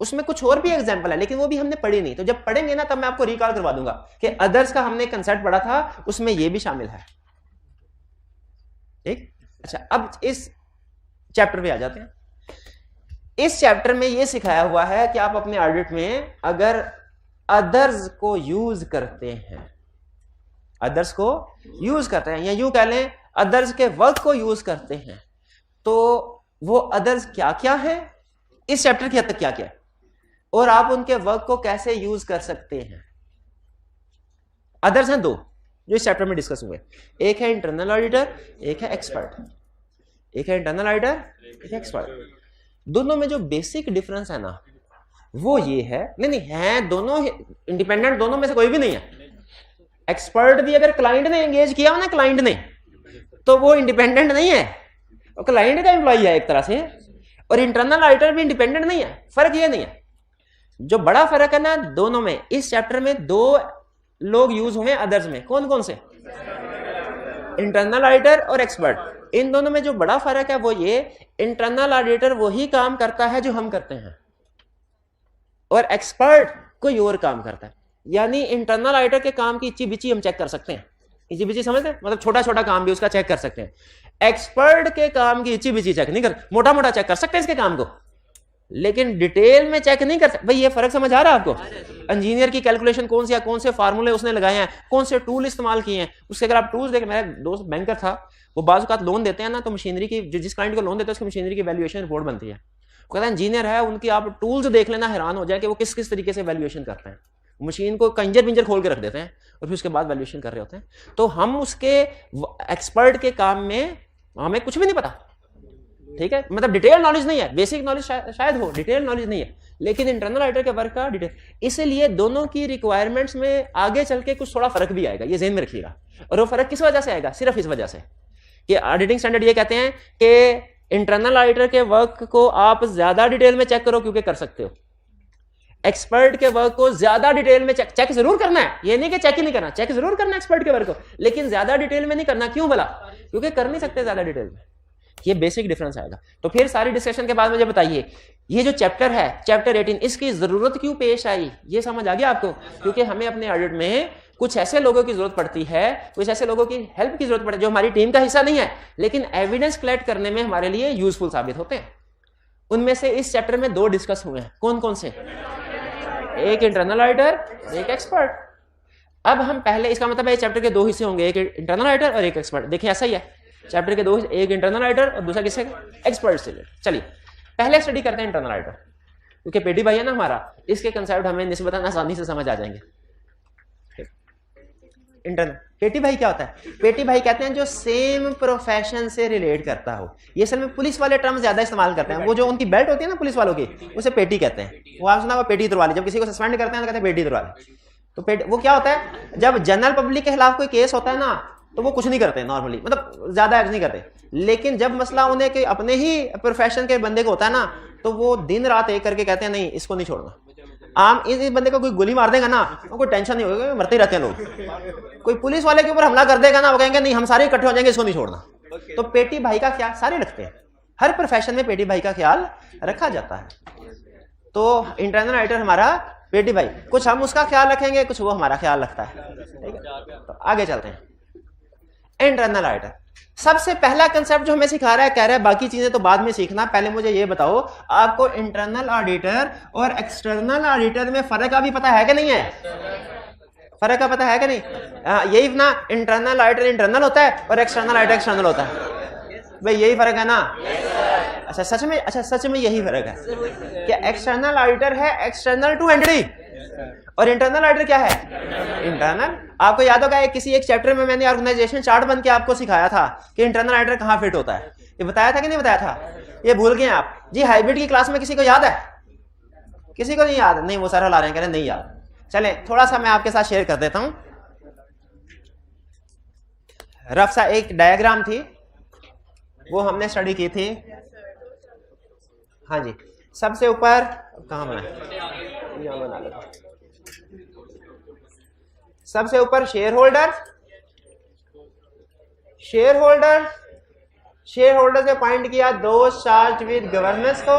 उसमें कुछ और भी एग्जांपल है, लेकिन वो भी हमने पढ़ी नहीं। तो जब पढ़ेंगे ना तब मैं आपको रिकॉल करवा दूंगा कि अदर्स का हमने कंसेप्ट पढ़ा था, उसमें ये भी शामिल है, ठीक। अच्छा, अब इस चैप्टर पे आ जाते हैं। इस चैप्टर में ये सिखाया हुआ है कि आप अपने ऑडिट में अगर अदर्स को यूज करते हैं, या यूं कह लें अदर्स के वर्क को यूज करते हैं, तो वो अदर्स क्या क्या है, इस चैप्टर की हद तक क्या क्या है, और आप उनके वर्क को कैसे यूज कर सकते हैं। अदर्स हैं दो, जो इस चैप्टर में डिस्कस हुए। एक है इंटरनल ऑडिटर, एक है एक्सपर्ट। एक है इंटरनल ऑडिटर, एक है एक्सपर्ट। दोनों में जो बेसिक डिफरेंस है ना वो ये है, नहीं है दोनों इंडिपेंडेंट, दोनों में से कोई भी नहीं है। एक्सपर्ट भी अगर क्लाइंट ने एंगेज किया हो ना, क्लाइंट ने, तो वो इंडिपेंडेंट नहीं है, वो क्लाइंट का एम्प्लॉई है एक तरह से। और इंटरनल ऑडिटर भी इंडिपेंडेंट नहीं है। फर्क ये नहीं है। जो बड़ा फर्क है ना दोनों में, इस चैप्टर में दो लोग यूज हुए अदर्स में। कौन कौन से? इंटरनल ऑडिटर और एक्सपर्ट। इन दोनों में जो बड़ा फर्क है वो ये, इंटरनल ऑडिटर वही काम करता है जो हम करते हैं और एक्सपर्ट कोई और काम करता है। यानी इंटरनल ऑडिटर के काम की इच्ची बिची हम चेक कर सकते हैं। इच्ची बिची समझते हैं? मतलब छोटा छोटा काम भी उसका चेक कर सकते हैं। एक्सपर्ट के काम की इच्ची बिची चेक नहीं कर, मोटा मोटा चेक कर सकते हैं इसके काम को, लेकिन डिटेल में चेक नहीं कर सकते। भाई ये फर्क समझ आ रहा है आपको? इंजीनियर की कैलकुलेशन कौन सी है, कौन से फार्मूले उसने लगाए हैं, कौन से टूल इस्तेमाल किए हैं, उसके अगर आप टूल्स देखें। मेरा दोस्त बैंकर था, वो बाज़ लोन देते हैं ना, तो मशीनरी की जिस क्लाइंट को लोन देते हैं उसकी मशीनरी की वैल्यूएशन रिपोर्ट बनती है। कहता है इंजीनियर है, उनकी आप टूल्स देख लेना, हैरान हो जाए कि वो किस किस तरीके से वैल्यूएशन करते हैं। मशीन को कंजर पिंजर खोल के रख देते हैं और फिर उसके बाद वैल्यूएशन कर रहे होते हैं। तो हम उसके एक्सपर्ट के काम में हमें कुछ भी नहीं पता, ठीक है, मतलब डिटेल नॉलेज नहीं है, बेसिक नॉलेज शायद हो, डिटेल नॉलेज नहीं है, लेकिन इंटरनल ऑडिटर के वर्क का डिटेल। इसलिए दोनों की रिक्वायरमेंट्स में आगे चल के कुछ थोड़ा फर्क भी आएगा, ये ज़हन में रखिएगा। और वो फर्क किस वजह से आएगा? सिर्फ इस वजह से कि ऑडिटिंग स्टैंडर्ड ये कहते हैं कि इंटरनल ऑडिटर के वर्क को आप ज्यादा डिटेल में चेक करो क्योंकि कर सकते हो, एक्सपर्ट के वर्क को ज्यादा डिटेल में चेक जरूर करना है। ये नहीं कि चेक ही नहीं करना, चेक जरूर करना है एक्सपर्ट के वर्क को, लेकिन ज्यादा डिटेल में नहीं करना। क्यों भला? क्योंकि कर नहीं सकते ज्यादा डिटेल में। ये बेसिक डिफरेंस आएगा। तो फिर सारी डिस्कशन के बाद मुझे बताइए, ये जो चैप्टर है चैप्टर 18, इसकी जरूरत क्यों पेश आई? ये समझ आ गया आपको? क्योंकि हमें अपने ऑडिट में कुछ ऐसे लोगों की जरूरत पड़ती है, कुछ ऐसे लोगों की हेल्प की जरूरत पड़ती है जो हमारी टीम का हिस्सा नहीं है, लेकिन एविडेंस कलेक्ट करने में हमारे लिए यूजफुल साबित होते हैं। उनमें से इस चैप्टर में दो डिस्कस हुए हैं। कौन कौन से? एक इंटरनल ऑडिटर, एक एक्सपर्ट। अब हम पहले, इसका मतलब है चैप्टर के दो हिस्से होंगे, एक इंटरनल ऑडिटर और एक एक्सपर्ट। देखिए ऐसा ही है, चैप्टर के दो, एक इंटरनल ऑडिटर और दूसरा किससे? एक्सपर्ट से। चलिए पहले स्टडी करते हैं इंटरनल ऑडिटर, क्योंकि पेटी भाई है ना हमारा, इसके कंसेप्ट हमें निस्बतन आसानी से समझ आ जाएंगे। इंटरनल पेटी भाई क्या होता है? पेटी भाई कहते हैं जो सेम प्रोफेशन से रिलेट करता हो। ये असल में पुलिस वाले टर्म ज्यादा इस्तेमाल करते हैं। वो जो उनकी बेल्ट होती है ना पुलिस वालों की, उसे पेटी कहते हैं। वो आप सुना, वो पेटी तुरवा ली। जब किसी को सस्पेंड करते हैं तो कहते हैं पेटी तुरवा ली। तो वो क्या होता है, जब जनरल पब्लिक के खिलाफ कोई केस होता है ना, तो वो कुछ नहीं करते नॉर्मली, मतलब ज्यादा एक्ट नहीं करते। लेकिन जब मसला उन्हें कि अपने ही प्रोफेशन के बंदे को होता है ना, तो वो दिन रात एक करके कहते हैं नहीं इसको नहीं छोड़ना। आम इस बंदे को कोई गोली मार देगा ना, कोई टेंशन नहीं होगा, मरते ही रहते हैं लोग। कोई पुलिस वाले के ऊपर हमला कर देगा ना, वो कहेंगे नहीं हम सारे इकट्ठे हो जाएंगे, इसको नहीं छोड़ना। तो पेटी भाई का ख्याल सारे रखते हैं, हर प्रोफेशन में पेटी भाई का ख्याल रखा जाता है। तो इंटरनल ऑडिटर हमारा पेटी भाई, कुछ हम उसका ख्याल रखेंगे, कुछ वो हमारा ख्याल रखता है, ठीक है। तो आगे चलते हैं। इंटरनल ऑडिटर सबसे पहला कंसेप्ट जो हमें सिखा रहा है, कह रहा है बाकी चीजें तो बाद में सीखना, पहले मुझे ये बताओ आपको इंटरनल ऑडिटर और एक्सटर्नल ऑडिटर में फर्क का भी पता है कि नहीं है? फर्क का पता है कि नहीं? यही ना, इंटरनल ऑडिटर इंटरनल होता है और एक्सटर्नल ऑडिटर एक्सटर्नल होता है। भाई यही फर्क है ना? अच्छा सच में, अच्छा सच में यही फर्क है कि एक्सटर्नल ऑडिटर है एक्सटर्नल टू एंटिटी और इंटरनल ऑडिटर क्या है? इंटरनल। आपको याद होगा किसी एक चैप्टर में मैंने ऑर्गेनाइजेशन चार्ट बन के आपको सिखाया था कि इंटरनल ऑडिटर कहाँ फिट होता है। ये बताया था कि नहीं बताया था? ये भूल गए आप जी? हाइब्रिड की क्लास में किसी को याद है? किसी को नहीं याद? नहीं, वो सारा ला रहे हैं, कह रहे नहीं याद। चले थोड़ा सा मैं आपके साथ शेयर कर देता हूं। रफ सा एक डायग्राम थी, वो हमने स्टडी की थी। हाँ जी, सबसे ऊपर कहाँ बना है? सबसे ऊपर शेयर होल्डर, शेयर होल्डर से पॉइंट किया दो चार्ज विद गवर्नेंस को,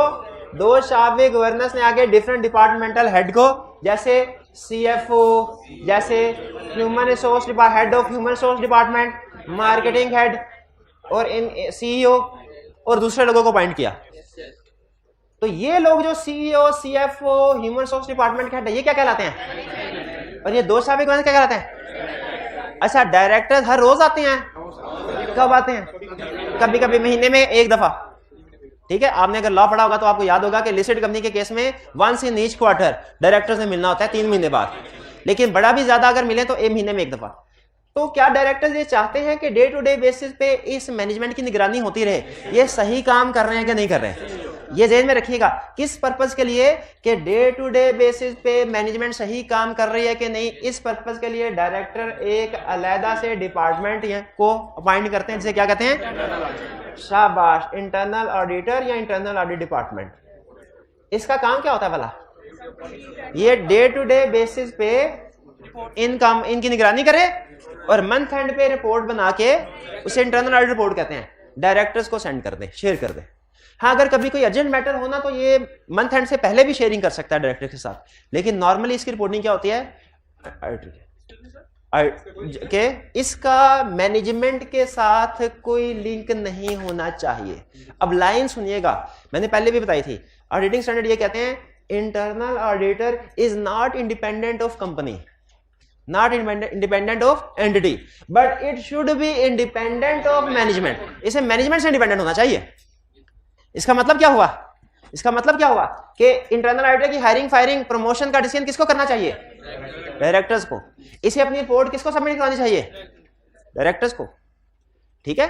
दो चार्ज विद गवर्नेंस ने आगे डिफरेंट डिपार्टमेंटल हेड को, जैसे सीएफओ, जैसे human resource head of human resource department, marketing head और इन सीईओ और दूसरे लोगों को पॉइंट किया। तो ये लोग जो CEO, CFO, human resource department के हेड, ये क्या कहलाते हैं? और ये दो चार्ज विद गवर्नेंस क्या कहलाते हैं? अच्छा, डायरेक्टर हर रोज आते हैं? कब आते हैं? कभी कभी महीने में एक दफा, ठीक है। आपने अगर लॉ पढ़ा होगा तो आपको याद होगा कि लिस्टेड कंपनी के केस में once in each quarter director से मिलना होता है 3 महीने बाद, लेकिन बड़ा भी ज्यादा अगर मिले तो 1 महीने में एक दफा। तो क्या डायरेक्टर्स ये चाहते हैं कि डे टू डे बेसिस पे इस मैनेजमेंट की निगरानी होती रहे, ये सही काम कर रहे हैं कि नहीं कर रहे हैं? ये ध्यान में रखिएगा। किस पर्पस के लिए? कि डे टू डे बेसिस पे मैनेजमेंट सही काम कर रही है कि नहीं, इस पर्पस के लिए डायरेक्टर एक अलहदा से डिपार्टमेंट को अपॉइंट करते हैं, जिसे क्या कहते हैं? शाबाश, इंटरनल ऑडिटर या इंटरनल ऑडिट डिपार्टमेंट। इसका काम क्या होता है भला? ये डे टू डे बेसिस पे इनकी निगरानी करे और मंथ एंड पे रिपोर्ट बना के उसे इंटरनल ऑडिट रिपोर्ट कहते हैं, डायरेक्टर्स को सेंड कर दे, शेयर कर दे। हाँ, अगर कभी कोई अर्जेंट मैटर होना तो ये मंथ एंड से पहले भी शेयरिंग कर सकता है डायरेक्टर के साथ, लेकिन नॉर्मली इसकी रिपोर्टिंग क्या होती है? के इसका मैनेजमेंट के साथ कोई लिंक नहीं होना चाहिए। अब लाइन सुनिएगा, मैंने पहले भी बताई थी, ऑडिटिंग स्टैंडर्ड ये कहते हैं internal auditor is not independent of company, not independent of entity, but it should be independent of management। इसे मैनेजमेंट से इंडिपेंडेंट होना चाहिए। इसका मतलब क्या हुआ? इसका मतलब क्या हुआ कि इंटरनल ऑडिटर की हायरिंग, फायरिंग, प्रमोशन का डिसीजन किसको करना चाहिए? डायरेक्टर्स को। इसे अपनी रिपोर्ट किसको सबमिट करानी चाहिए? डायरेक्टर्स को। ठीक है।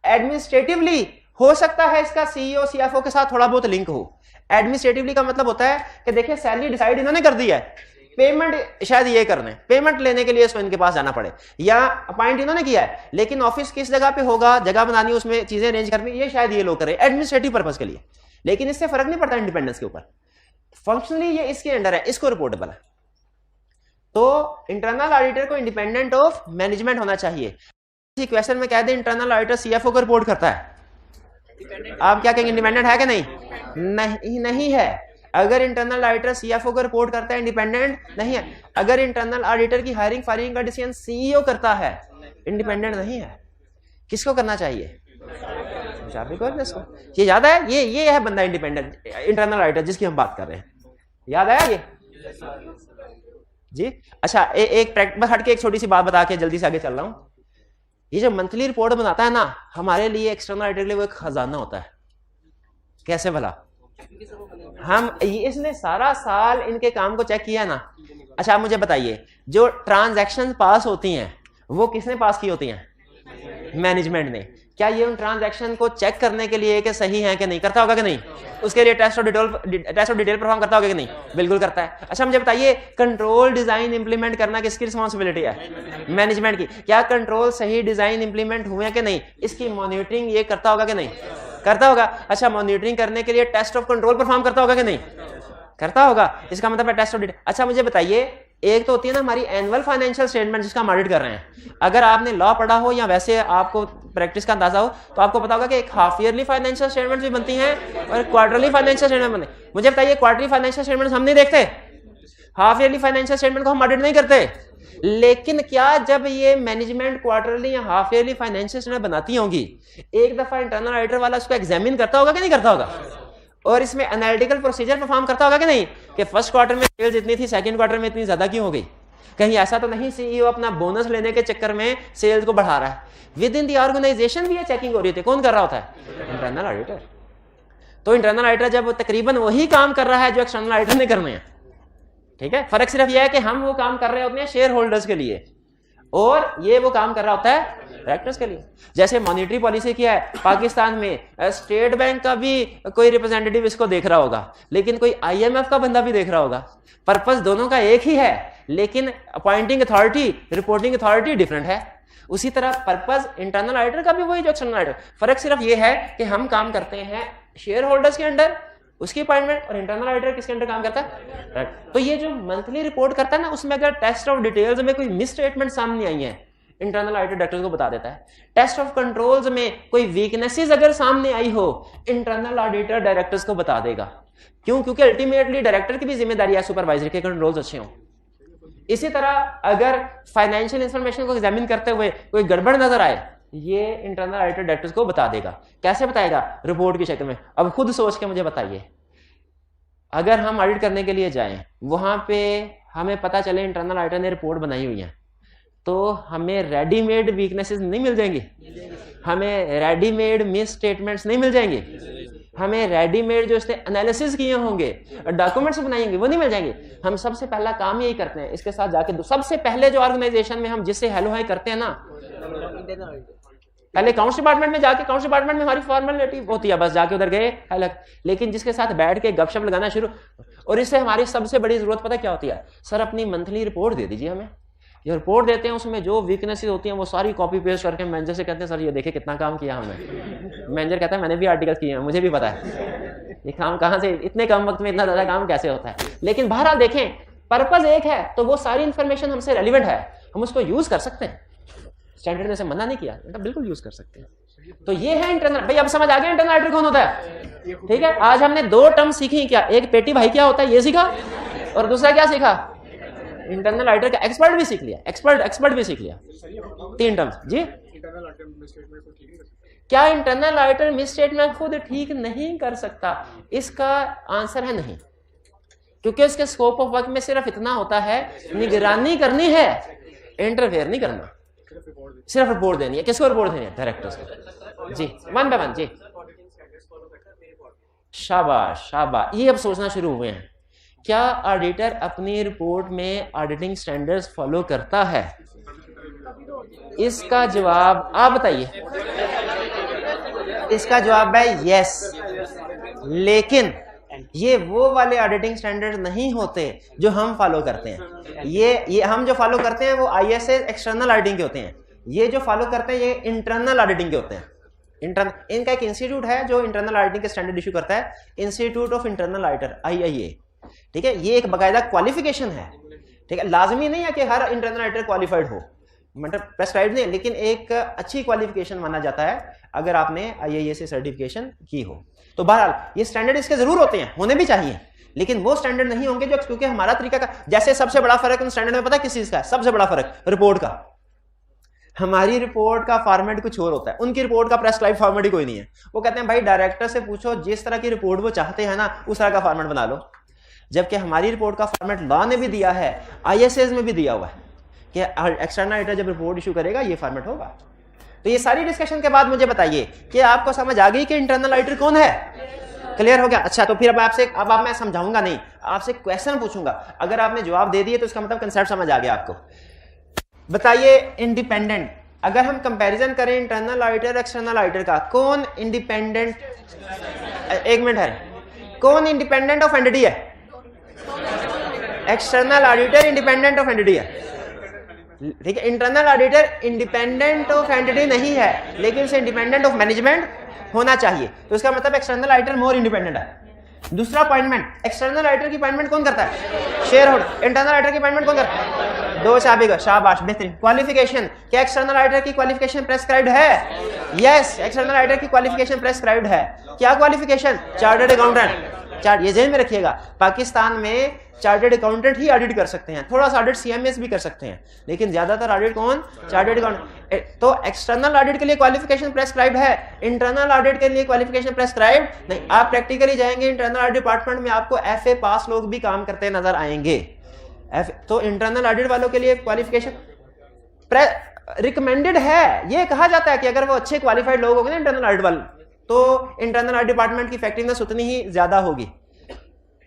एडमिनिस्ट्रेटिवली हो सकता है इसका सीईओ सीएफओ के साथ थोड़ा बहुत लिंक हो। एडमिनिस्ट्रेटिवली का मतलब होता है कि देखिए सैलरी डिसाइड इन्होंने कर दी है, पेमेंट शायद ये करने, पेमेंट लेने के लिए इसको इनके पास जाना पड़े, या अपॉइंट इन्होंने किया है लेकिन ऑफिस किस जगह पे होगा, जगह बनानी, उसमें चीजें अरेंज करनी, ये शायद ये लोग करें एडमिनिस्ट्रेटिव पर्पस के लिए, लेकिन इससे फर्क नहीं पड़ता इंडिपेंडेंस के ऊपर। फंक्शनली ये इसके अंडर है, इसको रिपोर्टेबल है। तो इंटरनल ऑडिटर को इंडिपेंडेंट ऑफ मैनेजमेंट होना चाहिए। क्वेश्चन में कह दे इंटरनल ऑडिटर सीएफओ को रिपोर्ट करता है, आप क्या कहेंगे? इंडिपेंडेंट है कि नहीं? नहीं है। अगर इंटरनल ऑडिटर सीएफओ को रिपोर्ट करता है, इंडिपेंडेंट नहीं है। अगर इंटरनल ऑडिटर की हायरिंग फायरिंग का डिसीजन सीईओ करता है, इंडिपेंडेंट नहीं है। किसको करना चाहिए? ये याद है? ये है बंदा इंडिपेंडेंट इंटरनल ऑडिटर जिसकी हम बात कर रहे हैं। याद आया ये जी? अच्छा, एक बस हटके एक छोटी सी बात बता के जल्दी से आगे चल रहा हूं। ये जो मंथली रिपोर्ट बनाता है ना, हमारे लिए एक्सटर्नल ऑडिटर के लिए वो एक खजाना होता है। कैसे भला? हम इसने सारा साल इनके काम को चेक किया ना। अच्छा, आप मुझे बताइए, जो ट्रांजैक्शन पास होती हैं वो किसने पास की होती हैं? मैनेजमेंट ने। क्या ये उन ट्रांजैक्शन को चेक करने के लिए कि सही है कि नहीं करता होगा कि नहीं? उसके लिए टेस्ट ऑफ डिटेल परफॉर्म करता होगा कि नहीं? बिल्कुल करता है। अच्छा, मुझे बताइए, कंट्रोल डिजाइन इंप्लीमेंट करना किसकी रिस्पॉन्सिबिलिटी है? मैनेजमेंट की। क्या कंट्रोल सही डिजाइन इंप्लीमेंट हुए कि नहीं, इसकी मॉनिटरिंग ये करता होगा कि नहीं? करता होगा। अच्छा, मॉनिटरिंग करने के लिए टेस्ट ऑफ कंट्रोल परफॉर्म करता होगा कि नहीं? करता होगा। इसका मतलब है टेस्ट ऑफ डिटेल। अच्छा, मुझे बताइए, एक तो होती है ना हमारी एनुअल फाइनेंशियल स्टेटमेंट जिसका हम ऑडिट कर रहे हैं। अगर आपने लॉ पढ़ा हो या वैसे आपको प्रैक्टिस का अंदाजा हो तो आपको पता होगा कि एक हाफ ईयरली फाइनेंशियल स्टेटमेंट भी बनती हैं और क्वार्टरली फाइनेंशियल स्टेटमेंट बनती है। मुझे बताइए, क्वार्टरली फाइनेंशियल स्टेटमेंट हम नहीं देखते, हाफ ईयरली फाइनेंशियल स्टेटमेंट को हम ऑडिट नहीं करते, लेकिन क्या जब ये मैनेजमेंट क्वार्टरली या हाफ ईयरली फाइनेंशियल स्टेटमेंट बनाती होंगी, एक दफा इंटरनल ऑडिटर वाला उसको एग्जामिन करता होगा कि नहीं करता होगा? और इसमें एनालिटिकल प्रोसीजर परफॉर्म करता होगा कि नहीं, कि फर्स्ट क्वार्टर में सेल्स इतनी थी, सेकंड क्वार्टर में इतनी ज्यादा क्यों हो गई? कहीं ऐसा तो नहीं सीईओ अपना बोनस लेने के चक्कर में सेल्स को बढ़ा रहा है? विद इन द ऑर्गेनाइजेशन भी ये चेकिंग हो रही थी। कौन कर रहा होता है? Internal auditor. तो इंटरनल ऑडिटर जब तकरीबन वही काम कर रहा है जो एक्सटर्नल ऑडिटर ने करने हैं। ठीक है, फर्क सिर्फ यह है कि हम वो काम कर रहे होते हैं शेयर होल्डर्स के लिए और ये वो काम कर रहा होता है डायरेक्टर्स के लिए। जैसे मॉनेटरी पॉलिसी किया है पाकिस्तान में, स्टेट बैंक का भी कोई रिप्रेजेंटेटिव इसको देख रहा होगा, लेकिन कोई आईएमएफ का बंदा भी देख रहा होगा। पर्पस दोनों का एक ही है, लेकिन appointing authority, reporting authority different है। उसी तरह पर्पस इंटरनल ऑडिटर का भी वही जो एक्सटर्नल ऑडिटर, फर्क सिर्फ ये है कि हम काम करते हैं शेयर होल्डर्स के अंडर, उसकी अपॉइंटमेंट, और इंटरनल ऑडिटर किसके अंडर काम करता है? तो ये जो मंथली रिपोर्ट करता है ना, उसमें अगर टेस्ट ऑफ डिटेल्स में कोई मिस स्टेटमेंट सामने आई है, इंटरनल ऑडिटर डायरेक्टर को बता देता है। टेस्ट ऑफ कंट्रोल्स में कोई वीकनेसेस अगर सामने आई हो, इंटरनल ऑडिटर डायरेक्टर्स को बता देगा। क्यों? क्योंकि अल्टीमेटली डायरेक्टर की भी जिम्मेदारी है सुपरवाइजर के कंट्रोल्स अच्छे हों। इसी तरह अगर फाइनेंशियल इंफॉर्मेशन को एग्जामिन करते हुए कोई गड़बड़ नजर आए, ये इंटरनल ऑडिटर डायरेक्टर्स को बता देगा। कैसे बताएगा? रिपोर्ट की शक्ल में। अब खुद सोच के मुझे बताइए, अगर हम ऑडिट करने के लिए जाएं, वहां पे हमें पता चले इंटरनल ऑडिटर ने रिपोर्ट बनाई हुई है, तो हमें रेडीमेड वीकनेसेस नहीं मिल जाएंगी, हमें रेडीमेड मिस स्टेटमेंट्स नहीं मिल जाएंगे, हमें रेडीमेड जो इसने एनालिसिस किए होंगे और डॉक्यूमेंट्स बनाए होंगे वो नहीं मिल जाएंगे। हम सबसे पहला काम यही करते हैं, इसके साथ जाके सबसे पहले जो ऑर्गेनाइजेशन में हम जिससे हेलो हाई करते हैं ना, पहले अकाउंट्स डिपार्टमेंट में जाके, अकाउंट्स डिपार्टमेंट में हमारी फॉर्मेलिटी होती है, बस जाके उधर गए हेलो। लेकिन जिसके साथ बैठ के गपशप लगाना शुरू, और इससे हमारी सबसे बड़ी जरूरत पता क्या होती है, सर अपनी मंथली रिपोर्ट दे दीजिए हमें। ये रिपोर्ट देते हैं, उसमें जो वीकनेसेस होती हैं वो सारी कॉपी पेस्ट करके मैनेजर से कहते हैं सर ये देखे कितना काम किया हमने। मैनेजर कहता है मैंने भी आर्टिकल्स किए हैं, मुझे भी पता है ये काम कहाँ से, इतने कम वक्त में इतना ज्यादा काम कैसे होता है। लेकिन बहरहाल देखें, पर्पज एक है तो वो सारी इंफॉर्मेशन हमसे रेलिवेंट है, हम उसको यूज कर सकते हैं। स्टैंडर्ड ने से मना नहीं किया, तो बिल्कुल यूज कर सकते हैं। तो ये है इंटरनल। भाई अब समझ आ गया इंटरनल ऑडिटर कौन होता है? ठीक है, आज हमने दो टर्म सीखी क्या, एक पेटी भाई क्या होता है ये सीखा, और दूसरा क्या सीखा, इंटरनल ऑडिटर का एक्सपर्ट भी सीख लिया, एक्सपर्ट भी सीख लिया। तीन टर्म्स जी। क्या इंटरनल ऑडिटर मिस स्टेटमेंट खुद ठीक नहीं कर सकता? इसका आंसर है नहीं, क्योंकि उसके स्कोप ऑफ वर्क में सिर्फ इतना होता है, निगरानी करनी है, इंटरफेयर नहीं करना, सिर्फ रिपोर्ट देनी है। किसको रिपोर्ट देनी है? डायरेक्टर्स को जी, वन बाय वन जी। शाबाश शाबाश, ये अब सोचना शुरू हुए हैं, क्या ऑडिटर अपनी रिपोर्ट में ऑडिटिंग स्टैंडर्ड्स फॉलो करता है? इसका जवाब आप बताइए। इसका जवाब है यस, लेकिन ये वो वाले ऑडिटिंग स्टैंडर्ड नहीं होते जो हम फॉलो करते हैं। ये हम जो फॉलो करते हैं वो आईएसए एक्सटर्नल ऑडिटिंग के होते हैं, ये जो फॉलो करते हैं ये इंटरनल ऑडिटिंग के होते हैं। इनका एक इंस्टीट्यूट है जो इंटरनल ऑडिटिंग के स्टैंडर्ड इशू करता है, institute of internal auditor IIA। ठीक है, ये एक बाकायदा क्वालिफिकेशन है। ठीक है, लाजमी नहीं है कि हर इंटरनल ऑडिटर क्वालिफाइड हो, मतलब प्रेस्क्राइब नहीं, लेकिन एक अच्छी क्वालिफिकेशन माना जाता है अगर आपने IIA से सर्टिफिकेशन की हो। तो बहरहाल ये स्टैंडर्ड इसके जरूर होते हैं, होने भी चाहिए, लेकिन वो स्टैंडर्ड नहीं होंगे जो, क्योंकि हमारा तरीका का, जैसे सबसे बड़ा फर्क उन स्टैंडर्ड में पता है किस चीज का है? सबसे बड़ा फर्क रिपोर्ट का। हमारी रिपोर्ट का फॉर्मेट कुछ और होता है, उनकी रिपोर्ट का प्रेस्क्राइब फॉर्मेट ही कोई नहीं है। वो कहते हैं भाई डायरेक्टर से पूछो जिस तरह की रिपोर्ट वो चाहते हैं ना उस तरह का फॉर्मेट बना लो। जबकि हमारी रिपोर्ट का फॉर्मेट लॉ ने भी दिया है, ISAs में भी दिया हुआ है कि एक्सटर्नल ऑडिटर जब रिपोर्ट इशू करेगा ये फॉर्मेट होगा। तो ये सारी डिस्कशन के बाद मुझे बताइए कि आपको समझ आ गई कि इंटरनल ऑडिटर कौन है? क्लियर हो गया? अच्छा, तो फिर अब मैं समझाऊंगा नहीं, आपसे क्वेश्चन पूछूंगा, अगर आपने जवाब दे दिए तो इसका मतलब कंसेप्ट समझ आ गया आपको। बताइए इंडिपेंडेंट, अगर हम कंपैरिजन करें इंटरनल ऑडिटर एक्सटर्नल ऑडिटर का, कौन इंडिपेंडेंट, एक मिनट है, कौन इंडिपेंडेंट ऑफ एंटिटी है? External auditor independent of entity है। ठीक है, internal auditor independent of entity नहीं है, लेकिन इसे इंडिपेंडेंट ऑफ मैनेजमेंट होना चाहिए। तो इसका मतलब एक्सटर्नल ऑडिटर मोर इंडिपेंडेंट है। दूसरा अपॉइंटमेंट, एक्सटर्नल ऑडिटर की अपॉइंटमेंट कौन करता है? Share holder. इंटरनल ऑडिटर की अपॉइंटमेंट कौन करता है? दो शाबाश, शाबाश, बेहतरीन। क्वालिफिकेशन, क्या एक्सटर्नल ऑडिटर की क्वालिफिकेशन प्रेस्क्राइब्ड है? यस, एक्सटर्नल ऑडिटर की क्वालिफिकेशन प्रेस्क्राइब्ड है। क्या क्वालिफिकेशन? Chartered accountant. ये जेन में रखिएगा, पाकिस्तान में चार्टर्ड अकाउंटेंट ही ऑडिट कर सकते हैं, थोड़ा सा ऑडिट CMS भी कर सकते हैं, लेकिन ज्यादातर ऑडिट कौन? Chartered accountant. तो एक्सटर्नल ऑडिट के लिए क्वालिफिकेशन प्रेस्क्राइब्ड है, इंटरनल ऑडिट के लिए क्वालिफिकेशन प्रेस्क्राइब्ड नहीं। आप प्रैक्टिकली जाएंगे इंटरनल ऑडिट डिपार्टमेंट में, आपको FA पास लोग भी काम करते नजर आएंगे। तो इंटरनल ऑडिट वालों के लिए क्वालिफिकेशन रिकमेंडेड है। ये कहा जाता है कि अगर वो अच्छे क्वालिफाइड लोग होंगे ना इंटरनल ऑडिट वाले, तो इंटरनल ऑडिट डिपार्टमेंट की इफेक्टिवनेस उतनी ही ज्यादा होगी।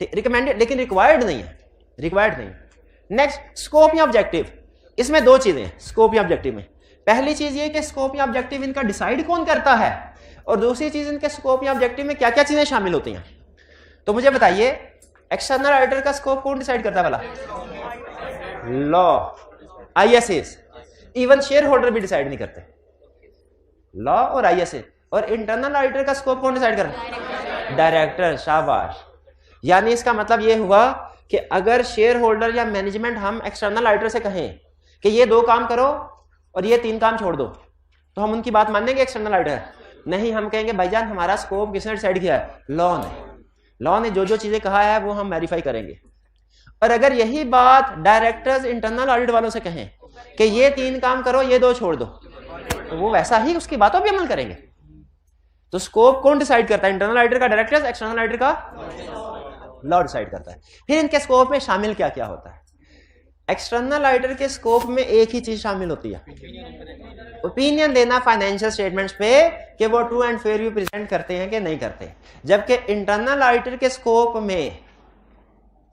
रिकमेंडेड, लेकिन रिक्वायर्ड नहीं है, रिक्वायर्ड नहीं। नेक्स्ट, स्कोप या ऑब्जेक्टिव। इसमें दो चीजें हैं स्कोप या ऑब्जेक्टिव में। पहली चीज ये कि स्कोप या ऑब्जेक्टिव इनका डिसाइड कौन करता है, और दूसरी चीज इनके स्कोप या ऑब्जेक्टिव में क्या क्या चीजें शामिल होती हैं। तो मुझे बताइए, एक्सटर्नल ऑडिटर का स्कोप कौन डिसाइड करता है भला? Law, ISAs, even share holder भी डिसाइड नहीं करते, लॉ और ISA। और इंटरनल ऑडिटर का स्कोप कौन डिसाइड करता है? डायरेक्टर। शाबाश। यानी इसका मतलब यह हुआ कि अगर शेयर होल्डर या मैनेजमेंट हम एक्सटर्नल ऑडिटर से कहें कि ये 2 काम करो और ये 3 काम छोड़ दो, तो हम उनकी बात मानेंगे एक्सटर्नल ऑडिटर? नहीं, हम कहेंगे भाईजान हमारा स्कोप किसने डिसाइड किया है? लॉ ने। लॉ ने जो जो चीजें कहा है वो हम वेरीफाई करेंगे। और अगर यही बात डायरेक्टर्स इंटरनल ऑडिट वालों से कहें कि ये 3 काम करो ये 2 छोड़ दो, तो वो वैसा ही उसकी बातों पर अमल करेंगे। तो स्कोप कौन डिसाइड करता है? इंटरनल ऑडिटर का, डायरेक्टर्स, एक्सटर्नल ऑडिटर का लॉ डिसाइड करता है। फिर इनके स्कोप में शामिल क्या क्या होता है? एक्सटर्नल ऑडिटर के स्कोप में एक ही चीज शामिल होती है, ओपिनियन देना फाइनेंशियल स्टेटमेंट्स पे कि वो true and fair view present करते हैं कि नहीं करते। जबकि इंटरनल ऑडिटर के स्कोप में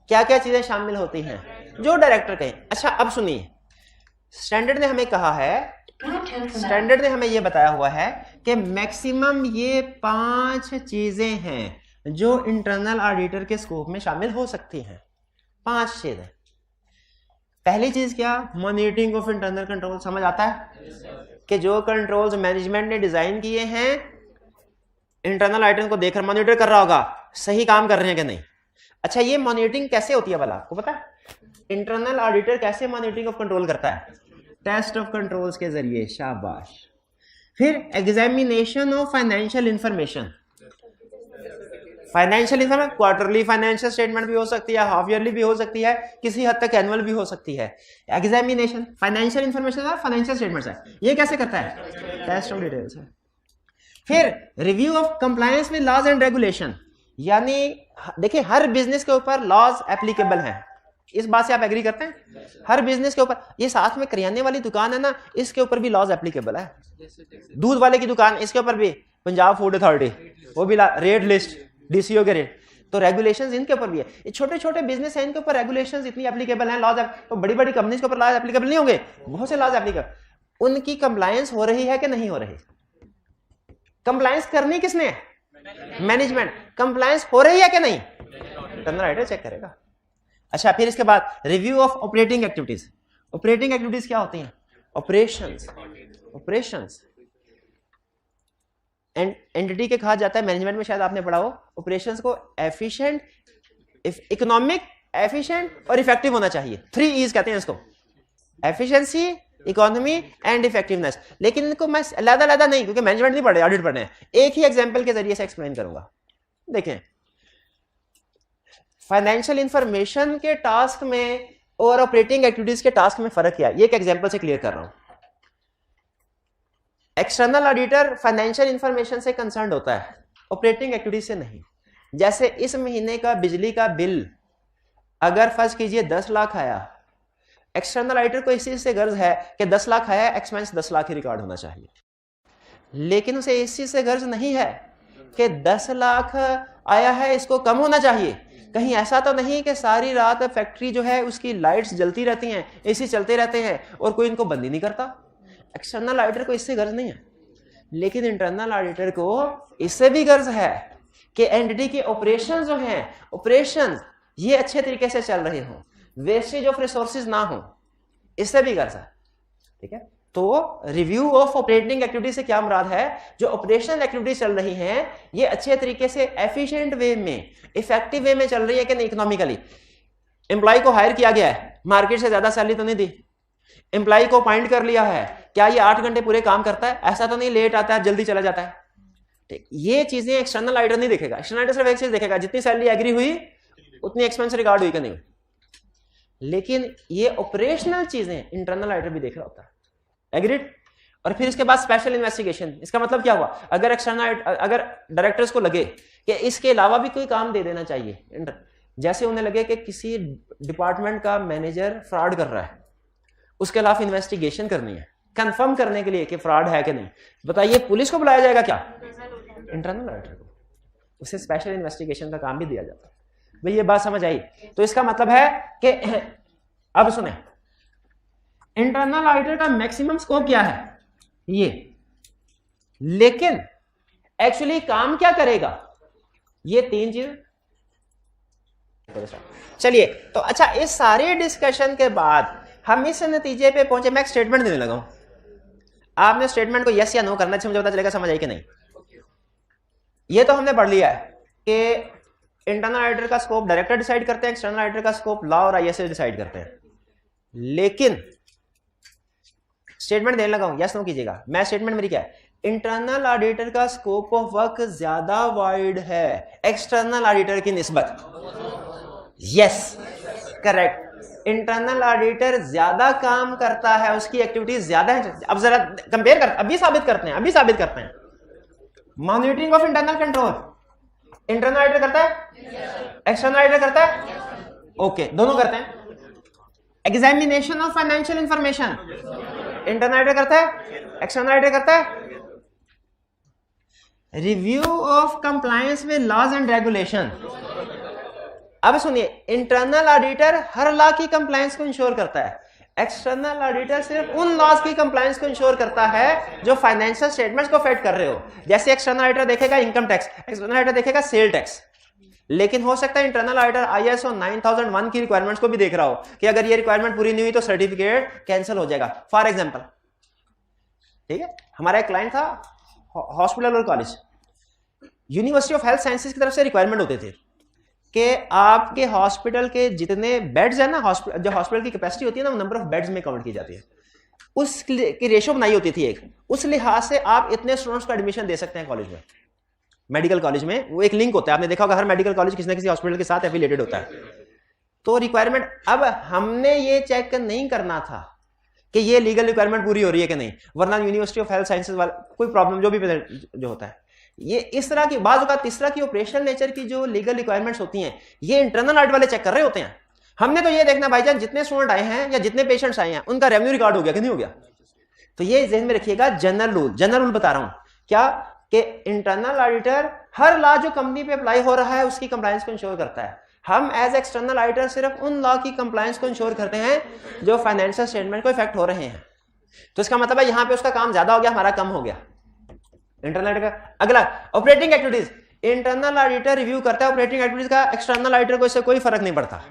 क्या क्या चीजें शामिल होती हैं जो डायरेक्टर कहें। अच्छा अब सुनिए, स्टैंडर्ड ने हमें कहा है, स्टैंडर्ड ने हमें यह बताया हुआ है कि मैक्सिमम ये 5 चीजें हैं जो इंटरनल ऑडिटर के स्कोप में शामिल हो सकती हैं। 5 चीजें। पहली चीज क्या, मॉनिटरिंग ऑफ इंटरनल कंट्रोल। समझ आता है कि जो कंट्रोल्स मैनेजमेंट ने डिजाइन किए हैं इंटरनल ऑडिटर को देखकर मॉनिटर कर रहा होगा सही काम कर रहे हैं कि नहीं। अच्छा ये मॉनिटरिंग कैसे होती है भला, आपको पता है? इंटरनल ऑडिटर कैसे मॉनिटरिंग ऑफ कंट्रोल करता है? टेस्ट ऑफ कंट्रोल्स के जरिए। शाबाश। फिर examination of financial information. Financial information quarterly financial statement भी हो सकती है, हाफ ईयरली भी हो सकती है, किसी हद तक एनुअल भी हो सकती है। एग्जामिनेशन फाइनेंशियल इंफॉर्मेशन और फाइनेंशियल स्टेटमेंट्स है, ये कैसे करता है? टेस्ट ऑफ डिटेल्स है। फिर review of compliance with laws and regulation, यानी देखिए हर बिजनेस के ऊपर लॉज एप्लीकेबल हैं, इस बात से आप एग्री करते हैं? हर बिजनेस के ऊपर, ये साथ में करियाने वाली दुकान है ना, इसके ऊपर भी लॉज एप्लीकेबल है। दूध वाले की दुकान, इसके ऊपर भी पंजाब फूड अथॉरिटी, वो भी रेट लिस्ट, डीसीओ के रेट, तो रेगुलेशंस इनके ऊपर भी है। ये छोटे छोटे बिजनेस है, इनके ऊपर रेगुलेशंस इतनी एप्लीकेबल हैं, लॉज। तो बड़ी बड़ी कंपनीज के ऊपर लॉज एप्लीकेबल नहीं होंगे, बहुत से लॉज एप्लीकेबल। उनकी कंप्लायंस हो रही है कि नहीं हो रही? कंप्लायंस करनी किसने है? मैनेजमेंट। कंप्लायंस हो रही है कि नहीं? इंटरनल ऑडिटर चेक करेगा। अच्छा फिर इसके बाद review of operating activities. Operating activities क्या होती हैं? ऑपरेशंस। ऑपरेशंस एंटिटी के कहा जाता है, मैनेजमेंट में शायद आपने पढ़ा हो, ऑपरेशंस को एफिशिएंट, इकोनॉमिक, एफिशिएंट और इफेक्टिव होना चाहिए। 3 E's कहते हैं इसको, एफिशिएंसी, इकोनॉमी एंड इफेक्टिवनेस। लेकिन इनको मैं अलग-अलग नहीं, क्योंकि मैनेजमेंट नहीं पढ़े, ऑडिट पढ़ने हैं, एक ही एग्जांपल के जरिए से एक्सप्लेन करूंगा। देखें फाइनेंशियल इंफॉर्मेशन के टास्क में और ऑपरेटिंग एक्टिविटीज के टास्क में फर्क क्या है, ये एक एग्जांपल से क्लियर कर रहा हूं। एक्सटर्नल ऑडिटर फाइनेंशियल इंफॉर्मेशन से कंसर्न होता है, ऑपरेटिंग एक्टिविटीज से नहीं। जैसे इस महीने का बिजली का बिल अगर फर्ज कीजिए 10 लाख आया, एक्सटर्नल ऑडिटर को इस चीज से गर्ज है कि 10 लाख आया, एक्सपेंस 10 लाख ही रिकॉर्ड होना चाहिए। लेकिन उसे इस चीज से गर्ज नहीं है कि 10 लाख आया है, इसको कम होना चाहिए। कहीं ऐसा तो नहीं कि सारी रात फैक्ट्री जो है उसकी लाइट्स जलती रहती हैं, एसी चलते रहते हैं और कोई इनको बंद ही नहीं करता। एक्सटर्नल ऑडिटर को इससे गर्ज नहीं है, लेकिन इंटरनल ऑडिटर को इससे भी गर्ज है कि एंटिटी के ऑपरेशन जो हैं, ऑपरेशन ये अच्छे तरीके से चल रहे हों, वेस्टेज ऑफ रिसोर्सेज ना हो, इससे भी गर्ज है। ठीक है, तो रिव्यू ऑफ ऑपरेटिंग एक्टिविटी से क्या मुराद है? जो ऑपरेशनल एक्टिविटी चल रही हैं ये अच्छे तरीके से एफिशिएंट वे में, इफेक्टिव वे में चल रही है कि नहीं। इकोनॉमिकली एम्प्लॉय को हायर किया गया है, मार्केट से ज्यादा सैलरी तो नहीं दी, एम्प्लॉय को अपॉइंट कर लिया है, क्या ये 8 घंटे पूरे काम करता है? ऐसा तो नहीं लेट आता है, जल्दी चला जाता है। ठीक, ये चीजें एक्सटर्नल ऑडिटर नहीं देखेगा। एक्सटर्नल ऑडिटर सिर्फ एक चीज देखेगा, जितनी सैलरी एग्री हुई उतनी एक्सपेंस रिकॉर्ड हुई कि नहीं। लेकिन ये ऑपरेशनल चीजें इंटरनल ऑडिटर भी देख रहा होता है। एग्रीड? और फिर इसके बाद स्पेशल इन्वेस्टिगेशन। इसका मतलब क्या हुआ? अगर एक्सटर्नल, अगर डायरेक्टर्स को लगे कि इसके अलावा भी कोई काम दे देना चाहिए, जैसे उन्हें लगे कि किसी डिपार्टमेंट का मैनेजर फ्रॉड कर रहा है, उसके खिलाफ इन्वेस्टिगेशन करनी है कंफर्म करने के लिए कि फ्रॉड है कि नहीं, बताइए पुलिस को बुलाया जाएगा क्या? इंटरनल ऑडिटर को। उसे स्पेशल इन्वेस्टिगेशन का काम भी दिया जाता है। भाई ये बात समझ आई? तो इसका मतलब है कि अब सुने, इंटरनल ऑडिटर का मैक्सिमम स्कोप क्या है? ये। लेकिन एक्चुअली काम क्या करेगा? ये 3 चीज। चलिए, तो अच्छा इस सारे डिस्कशन के बाद हम इस नतीजे पे पहुंचे, मैं एक स्टेटमेंट देने लगा हूं, आपने स्टेटमेंट को यस या नो करना, मुझे पता चलेगा समझ आई कि नहीं। ये तो हमने पढ़ लिया है कि इंटरनल ऑडिटर का स्कोप डायरेक्टर डिसाइड करते हैं, एक्सटर्नल ऑडिटर का स्कोप लॉ और आईएसए डिसाइड करते हैं। लेकिन स्टेटमेंट देने लगा हूं, यस नो कीजिएगा। मैं स्टेटमेंट मेरी क्या है? इंटरनल ऑडिटर का स्कोप ऑफ वर्क ज्यादा वाइड है एक्सटर्नल ऑडिटर की निस्बत। Yes, correct. इंटरनल ऑडिटर ज्यादा काम करता है, उसकी एक्टिविटीज ज्यादा है। अब जरा कंपेयर कर, अभी साबित करते हैं। Monitoring of internal control internal auditor करता है, एक्सटर्नल ऑडिटर करता है। ओके, दोनों करते हैं। Examination of financial information internal auditor करता है, एक्सटर्नल ऑडिटर करता है। Review of compliance with laws and regulation. अब सुनिए, इंटरनल ऑडिटर हर लॉ की कंप्लायंस को इंश्योर करता है, एक्सटर्नल ऑडिटर सिर्फ उन लॉज की कंप्लायंस को इंश्योर करता है जो फाइनेंशियल स्टेटमेंट्स को अफेक्ट कर रहे हो। जैसे एक्सटर्नल ऑडिटर देखेगा इनकम टैक्स, एक्सटर्नल ऑडिटर देखेगा सेल टैक्स, लेकिन हो सकता है इंटरनल ऑडिटर ISO 9001 की रिक्वायरमेंट्स को भी देख रहा हो कि अगर ये रिक्वायरमेंट पूरी नहीं हुई तो सर्टिफिकेट कैंसिल हो जाएगा। फॉर एग्जांपल, ठीक है, हमारा एक क्लाइंट था हॉस्पिटल और college, university of health sciences की तरफ से रिक्वायरमेंट होते थे कि आपके हॉस्पिटल के जितने बेड्स है ना, जो हॉस्पिटल की कैपेसिटी होती है ना, वो नंबर ऑफ बेड्स में काउंट की जाती है, उसकी रेशियो बनाई होती थी एक, उस लिहाज से आप इतने स्टूडेंट्स को एडमिशन दे सकते हैं कॉलेज में। मेडिकल कॉलेज में वो एक लिंक होता है, आपने देखा होगा हर मेडिकल कॉलेज किसी ना किसी हॉस्पिटल के साथ एफिलिएटेड होता है। तो रिक्वायरमेंट, अब हमने ये चेक नहीं करना था कि ये लीगल रिक्वायरमेंट पूरी हो रही है कि नहीं, वरना यूनिवर्सिटी ऑफ हेल्थ साइंसेज वाला कोई प्रॉब्लम जो भी जो होता है, ये इस तरह की बात का तीसरा की ऑपरेशनल नेचर की जो लीगल रिक्वायरमेंट्स होती हैं, ये इंटरनल ऑडिट वाले चेक कर रहे होते हैं। हमने तो ये देखना भाईजान जितने स्टूडेंट आए हैं या जितने पेशेंट्स आए हैं उनका रेवेन्यू रिकॉर्ड हो गया कि नहीं हो गया। तो ये ज़हन में रखिएगा, जनरल रूल बता रहा हूं क्या, कि इंटरनल ऑडिटर हर लॉ जो कंपनी पे अप्लाई हो रहा है उसकी कंप्लायंस को इंश्योर करता है। हम एज एक्सटर्नल ऑडिटर सिर्फ उन लॉ की कंप्लायंस को इंश्योर करते हैं जो फाइनेंशियल स्टेटमेंट को इफेक्ट हो रहे हैं। तो इसका मतलब है यहां पे उसका काम ज्यादा हो गया, हमारा कम हो गया। इंटरनल ऑडिटर का अगला operating activities, internal auditor review करता है ऑपरेटिंग एक्टिविटीज का, एक्सटर्नल ऑडिटर को इससे कोई फर्क नहीं पड़ता।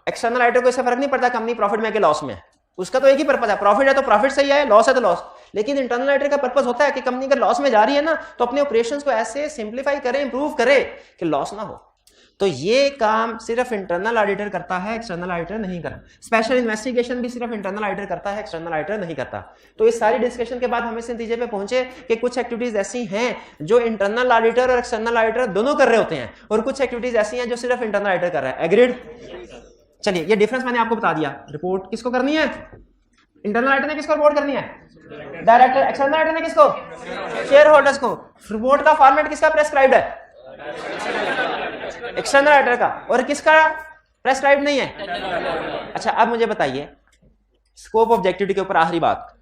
एक्सटर्नल ऑडिटर को इससे फर्क नहीं पड़ता कंपनी प्रॉफिट में कि लॉस में, उसका तो एक ही पर्पस है, प्रॉफिट है तो प्रॉफिट सही है, लॉस है तो लॉस। लेकिन इंटरनल ऑडिटर का पर्पस होता है कि कंपनी अगर लॉस में जा रही है ना तो अपने ऑपरेशंस को ऐसे सिंप्लीफाई करे, इंप्रूव करे कि लॉस ना हो। तो ये काम सिर्फ इंटरनल ऑडिटर करता है, एक्सटर्नल ऑडिटर नहीं करता। स्पेशल इन्वेस्टिगेशन भी सिर्फ इंटरनल ऑडिटर करता है, एक्सटर्नल ऑडिटर नहीं करता। तो इस सारी डिस्कशन के बाद हम इस नतीजे पे पहुंचे कि कुछ एक्टिविटीज ऐसी हैं जो इंटरनल ऑडिटर और एक्सटर्नल ऑडिटर दोनों कर रहे होते हैं, और कुछ एक्टिविटीज ऐसी हैं जो सिर्फ इंटरनल ऑडिटर कर रहा है। एग्रीड? चलिए, ये डिफरेंस मैंने आपको बता दिया। रिपोर्ट किसको करनी है? इंटरनल ऑडिटर ने किसको रिपोर्ट करनी है? डायरेक्टर। एक्सटर्नल ऑडिटर ने किसको? शेयर होल्डर्स को। रिपोर्ट का फॉर्मेट किसका प्रेस्क्राइब्ड है? एक्सटर्नल ऑडिटर का। और किसका प्रेस्क्राइब नहीं है? अच्छा, अब मुझे बताइए स्कोप ऑब्जेक्टिविटी के ऊपर आखिरी बात।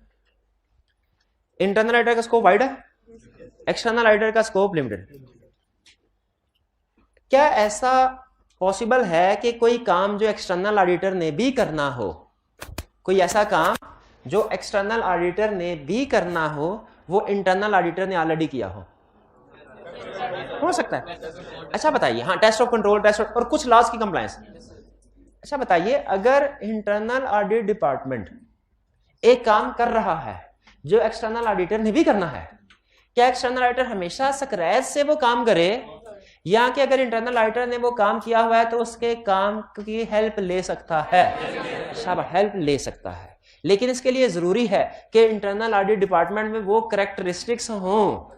इंटरनल ऑडिटर का स्कोप वाइड है, एक्सटर्नल ऑडिटर का स्कोप लिमिटेड। क्या ऐसा पॉसिबल है कि कोई काम जो एक्सटर्नल ऑडिटर ने भी करना हो, कोई ऐसा काम जो एक्सटर्नल ऑडिटर ने भी करना हो, वो इंटरनल ऑडिटर ने ऑलरेडी किया हो सकता है? अच्छा बताइए, हाँ, टेस्ट ऑफ कंट्रोल, टेस्ट और कुछ लॉज की कंप्लायंस। अच्छा बताइए, अगर इंटरनल ऑडिट डिपार्टमेंट एक काम कर रहा है जो एक्सटर्नल ऑडिटर ने भी करना है, क्या एक्सटर्नल ऑडिटर हमेशा स्क्रैच से वो काम करे, या कि अगर इंटरनल ऑडिटर ने वो काम किया हुआ है तो उसके काम की हेल्प ले सकता है? शाबाश, हेल्प ले सकता है। लेकिन इसके लिए जरूरी है कि इंटरनल ऑडिट डिपार्टमेंट में वो कैरेक्टरिस्टिक्स हों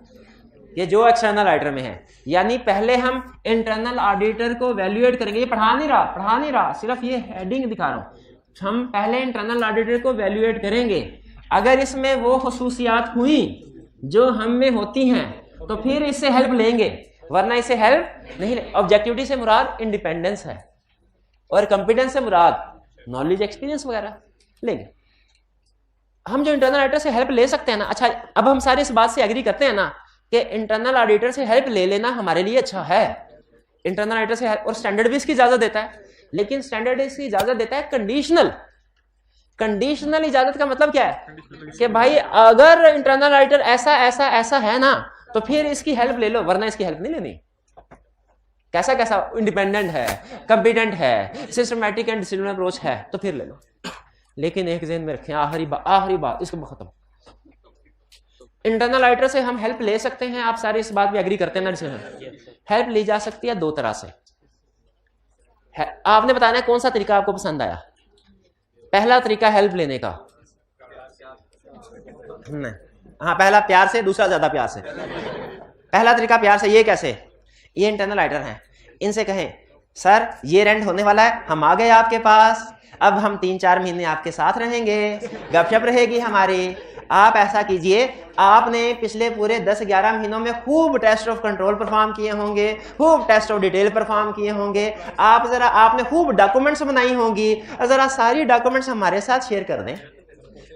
ये जो एक्सटर्नल ऑडिटर में है। यानी पहले हम इंटरनल ऑडिटर को वैल्यूएट करेंगे। ये पढ़ा नहीं रहा, सिर्फ ये हेडिंग दिखा रहा हूं। हम पहले इंटरनल ऑडिटर को वैल्यूएट करेंगे, अगर इसमें वो खसूसियात हुई जो हम में होती हैं तो फिर इससे हेल्प लेंगे, वरना इसे हेल्प नहीं ले। ऑब्जेक्टिविटी से मुराद इंडिपेंडेंस है और कॉम्पिटेंस से मुराद नॉलेज, एक्सपीरियंस वगैरह लेंगे। हम जो इंटरनल ऑडिटर से हेल्प ले सकते हैं ना, अच्छा अब हम सारे इस बात से एग्री करते हैं ना कि इंटरनल ऑडिटर से हेल्प ले लेना हमारे लिए अच्छा है। इंटरनल ऑडिटर से हेल्प, और स्टैंडर्ड भी इसकी इजाजत देता है, लेकिन स्टैंडर्ड इसकी इजाजत देता है कंडीशनल। कंडीशनल इजाजत का मतलब क्या है कि भाई अगर इंटरनल ऑडिटर ऐसा ऐसा ऐसा है ना तो फिर इसकी हेल्प ले लो, वरना इसकी हेल्प नहीं लेनी। कैसा कैसा? इंडिपेंडेंट है, कॉम्पिटेंट है, सिस्टमैटिक एंड डिसिप्लिनरी अप्रोच है तो फिर ले लो। लेकिन एक ज़हन में रखें, आखिरी बात इसको खत्म। इंटरनल ऑडिटर से हम हेल्प ले सकते हैं, आप सारे इस बात पे एग्री करते हैं ना? हेल्प ली जा सकती है दो तरह से। आपने बताना है कौन सा तरीका आपको पसंद आया। पहला तरीका हेल्प लेने का, हाँ पहला प्यार से, दूसरा ज्यादा प्यार से। पहला तरीका प्यार से। ये कैसे? ये इंटरनल ऑडिटर हैं, इनसे कहें सर ये रेंट होने वाला है, हम आ गए आपके पास, अब हम 3-4 महीने आपके साथ रहेंगे, गपशप रहेगी हमारी, आप ऐसा कीजिए, आपने पिछले पूरे 10-11 महीनों में खूब टेस्ट ऑफ कंट्रोल परफॉर्म किए होंगे, खूब टेस्ट ऑफ डिटेल परफॉर्म किए होंगे, आपने खूब डॉक्यूमेंट्स बनाई होंगी, ज़रा सारी डॉक्यूमेंट्स हमारे साथ शेयर कर दें,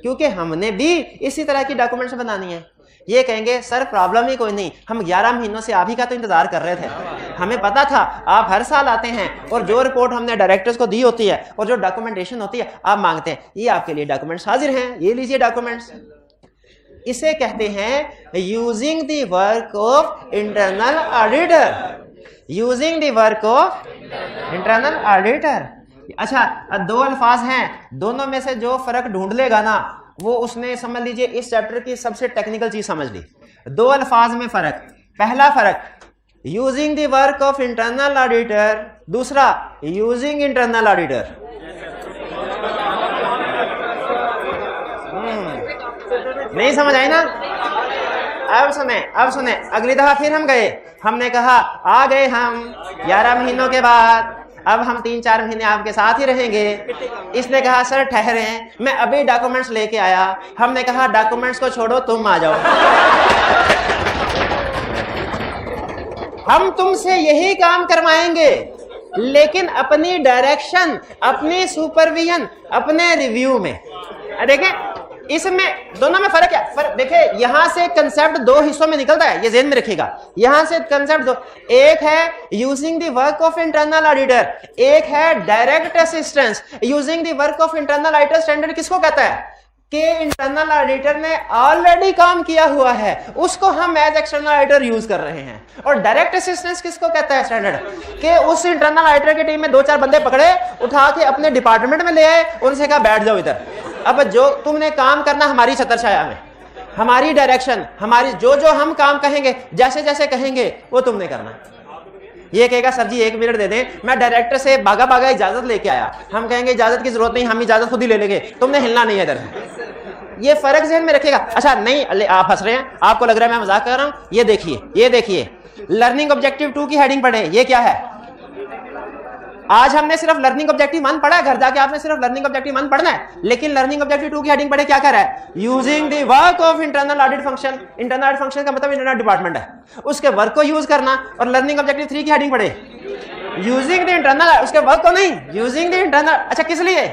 क्योंकि हमने भी इसी तरह की डॉक्यूमेंट्स बनानी है। ये कहेंगे सर प्रॉब्लम ही कोई नहीं, हम 11 महीनों से आप ही का तो इंतजार कर रहे थे, हमें पता था आप हर साल आते हैं और जो रिपोर्ट हमने डायरेक्टर्स को दी होती है और जो डॉक्यूमेंटेशन होती है आप मांगते हैं, ये आपके लिए डॉक्यूमेंट्स हाजिर हैं, ये लीजिए डॉक्यूमेंट्स। इसे कहते हैं using the work of internal auditor, using the work of internal auditor. अच्छा, दो अल्फाज हैं, दोनों में से जो फर्क ढूंढ लेगा ना वो उसने समझ लीजिए इस चैप्टर की सबसे टेक्निकल चीज समझ ली। दो अल्फाज में फर्क, पहला फर्क using the work of internal auditor, दूसरा यूजिंग इंटरनल ऑडिटर। नहीं समझ आई ना? अब सुने, अगली दफा फिर हम गए, हमने कहा आ गए हम 11 महीनों के बाद, अब हम 3-4 महीने आपके साथ ही रहेंगे। इसने कहा सर ठहरे, मैं अभी डॉक्यूमेंट्स लेके आया। हमने कहा डॉक्यूमेंट्स को छोड़ो, तुम आ जाओ। हम तुमसे यही काम करवाएंगे, लेकिन अपनी डायरेक्शन, अपनी सुपरविजन, अपने रिव्यू में। देखें इसमें दोनों में फर्क है। फर्क देखिए, यहां से कंसेप्ट दो हिस्सों में निकलता है, ये ज़हन में रखिएगा। यहां से कंसेप्ट दो, एक है using the work of internal auditor, एक है direct assistance. Using the work of internal auditor standard किसको कहता है कि इंटरनल ऑडिटर ने ऑलरेडी काम किया हुआ है, उसको हम एज एक्सटर्नल ऑडिटर यूज कर रहे हैं। और डायरेक्ट असिस्टेंस किसको कहता है स्टैंडर्ड, कि उस इंटरनल ऑडिटर की टीम में 2-4 बंदे पकड़े, उठा के अपने डिपार्टमेंट में ले आए, उनसे कहा बैठ जाओ इधर, अब जो तुमने काम करना हमारी छतर छाया में, हमारी डायरेक्शन, हमारी जो जो हम काम कहेंगे, जैसे जैसे कहेंगे वो तुमने करना। ये कहेगा सर जी 1 मिनट दे दें, मैं डायरेक्टर से भागा भागा इजाजत लेके आया। हम कहेंगे इजाजत की जरूरत नहीं, हम इजाजत खुद ही ले लेंगे, तुमने हिलना नहीं है इधर। ये फर्क ज़हन में रखिएगा। अच्छा नहीं, आप हंस रहे हैं, आपको लग रहा है मैं मजाक कर रहा हूं। ये देखिए लर्निंग ऑब्जेक्टिव 2 की हेडिंग पढ़े, ये क्या है? आज हमने सिर्फ लर्निंग ऑब्जेक्टिव 1 पढ़ा है, घर जाके आपने सिर्फ लर्निंग ऑब्जेक्टिव 1 पढ़ना है, लेकिन लर्निंग ऑब्जेक्टिव 2 की हेडिंग पढ़े क्या कर रहा है? Using the work of internal audit function. Internal audit function का मतलब इंटरनल डिपार्टमेंट है, उसके वर्क को यूज करना। और लर्निंग ऑब्जेक्टिव 3 की हेडिंग पढ़े यूजिंग द इंटरनल, उसके वर्क को नहीं, यूजिंग द इंटरनल। अच्छा किस लिए?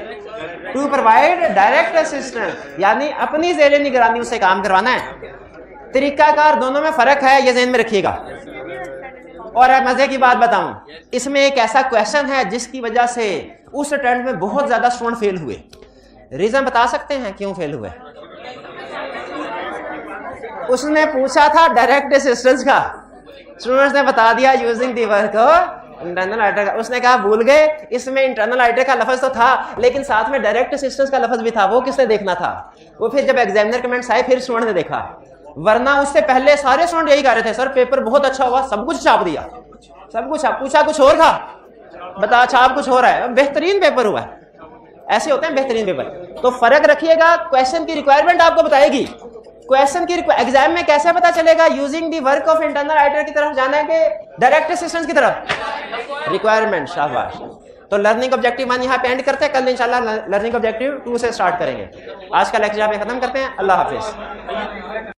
टू प्रोवाइड डायरेक्ट असिस्टेंस, यानी अपनी ज़ेरे निगरानी उससे काम करवाना है। तरीकाकार दोनों में फर्क है, ये ज़हन में रखिएगा। और मजे की बात बताऊं, इसमें एक ऐसा क्वेश्चन है जिसकी वजह से उस अटेम्प्ट में बहुत ज्यादा स्टूडेंट फेल हुए। रीजन बता सकते हैं क्यों फेल हुए? उसने पूछा था डायरेक्ट असिस्टेंस का, स्टूडेंट्स ने बता दिया using the work of internal auditor का। उसने कहा भूल गए, इसमें इंटरनल ऑडिटर का लफ्ज तो था, लेकिन साथ में डायरेक्ट असिस्टेंस का लफ्ज भी था। वो किसने देखना था? वो फिर जब एग्जामिनर कमेंट्स आए फिर स्टूडेंट ने देखा, वरना उससे पहले सारे स्टूडेंट यही कह रहे थे सर पेपर बहुत अच्छा हुआ, सब कुछ छाप दिया, सब कुछ छाप। पूछा कुछ और था, बता छाप कुछ हो रहा है, बेहतरीन पेपर हुआ है। ऐसे होते हैं बेहतरीन पेपर। तो फर्क रखिएगा, क्वेश्चन की रिक्वायरमेंट आपको बताएगी। क्वेश्चन की एग्जाम में कैसे पता चलेगा using the work of internal auditor की तरफ जाना है कि डायरेक्ट असिस्टेंस की तरफ? रिक्वायरमेंट, शाबाश। तो लर्निंग ऑब्जेक्टिव 1 यहाँ पे एंड करते हैं, कल इंशाल्लाह लर्निंग ऑब्जेक्टिव 2 से स्टार्ट करेंगे। आज का लेक्चर यहाँ पे खत्म करते हैं। अल्लाह हाफिज।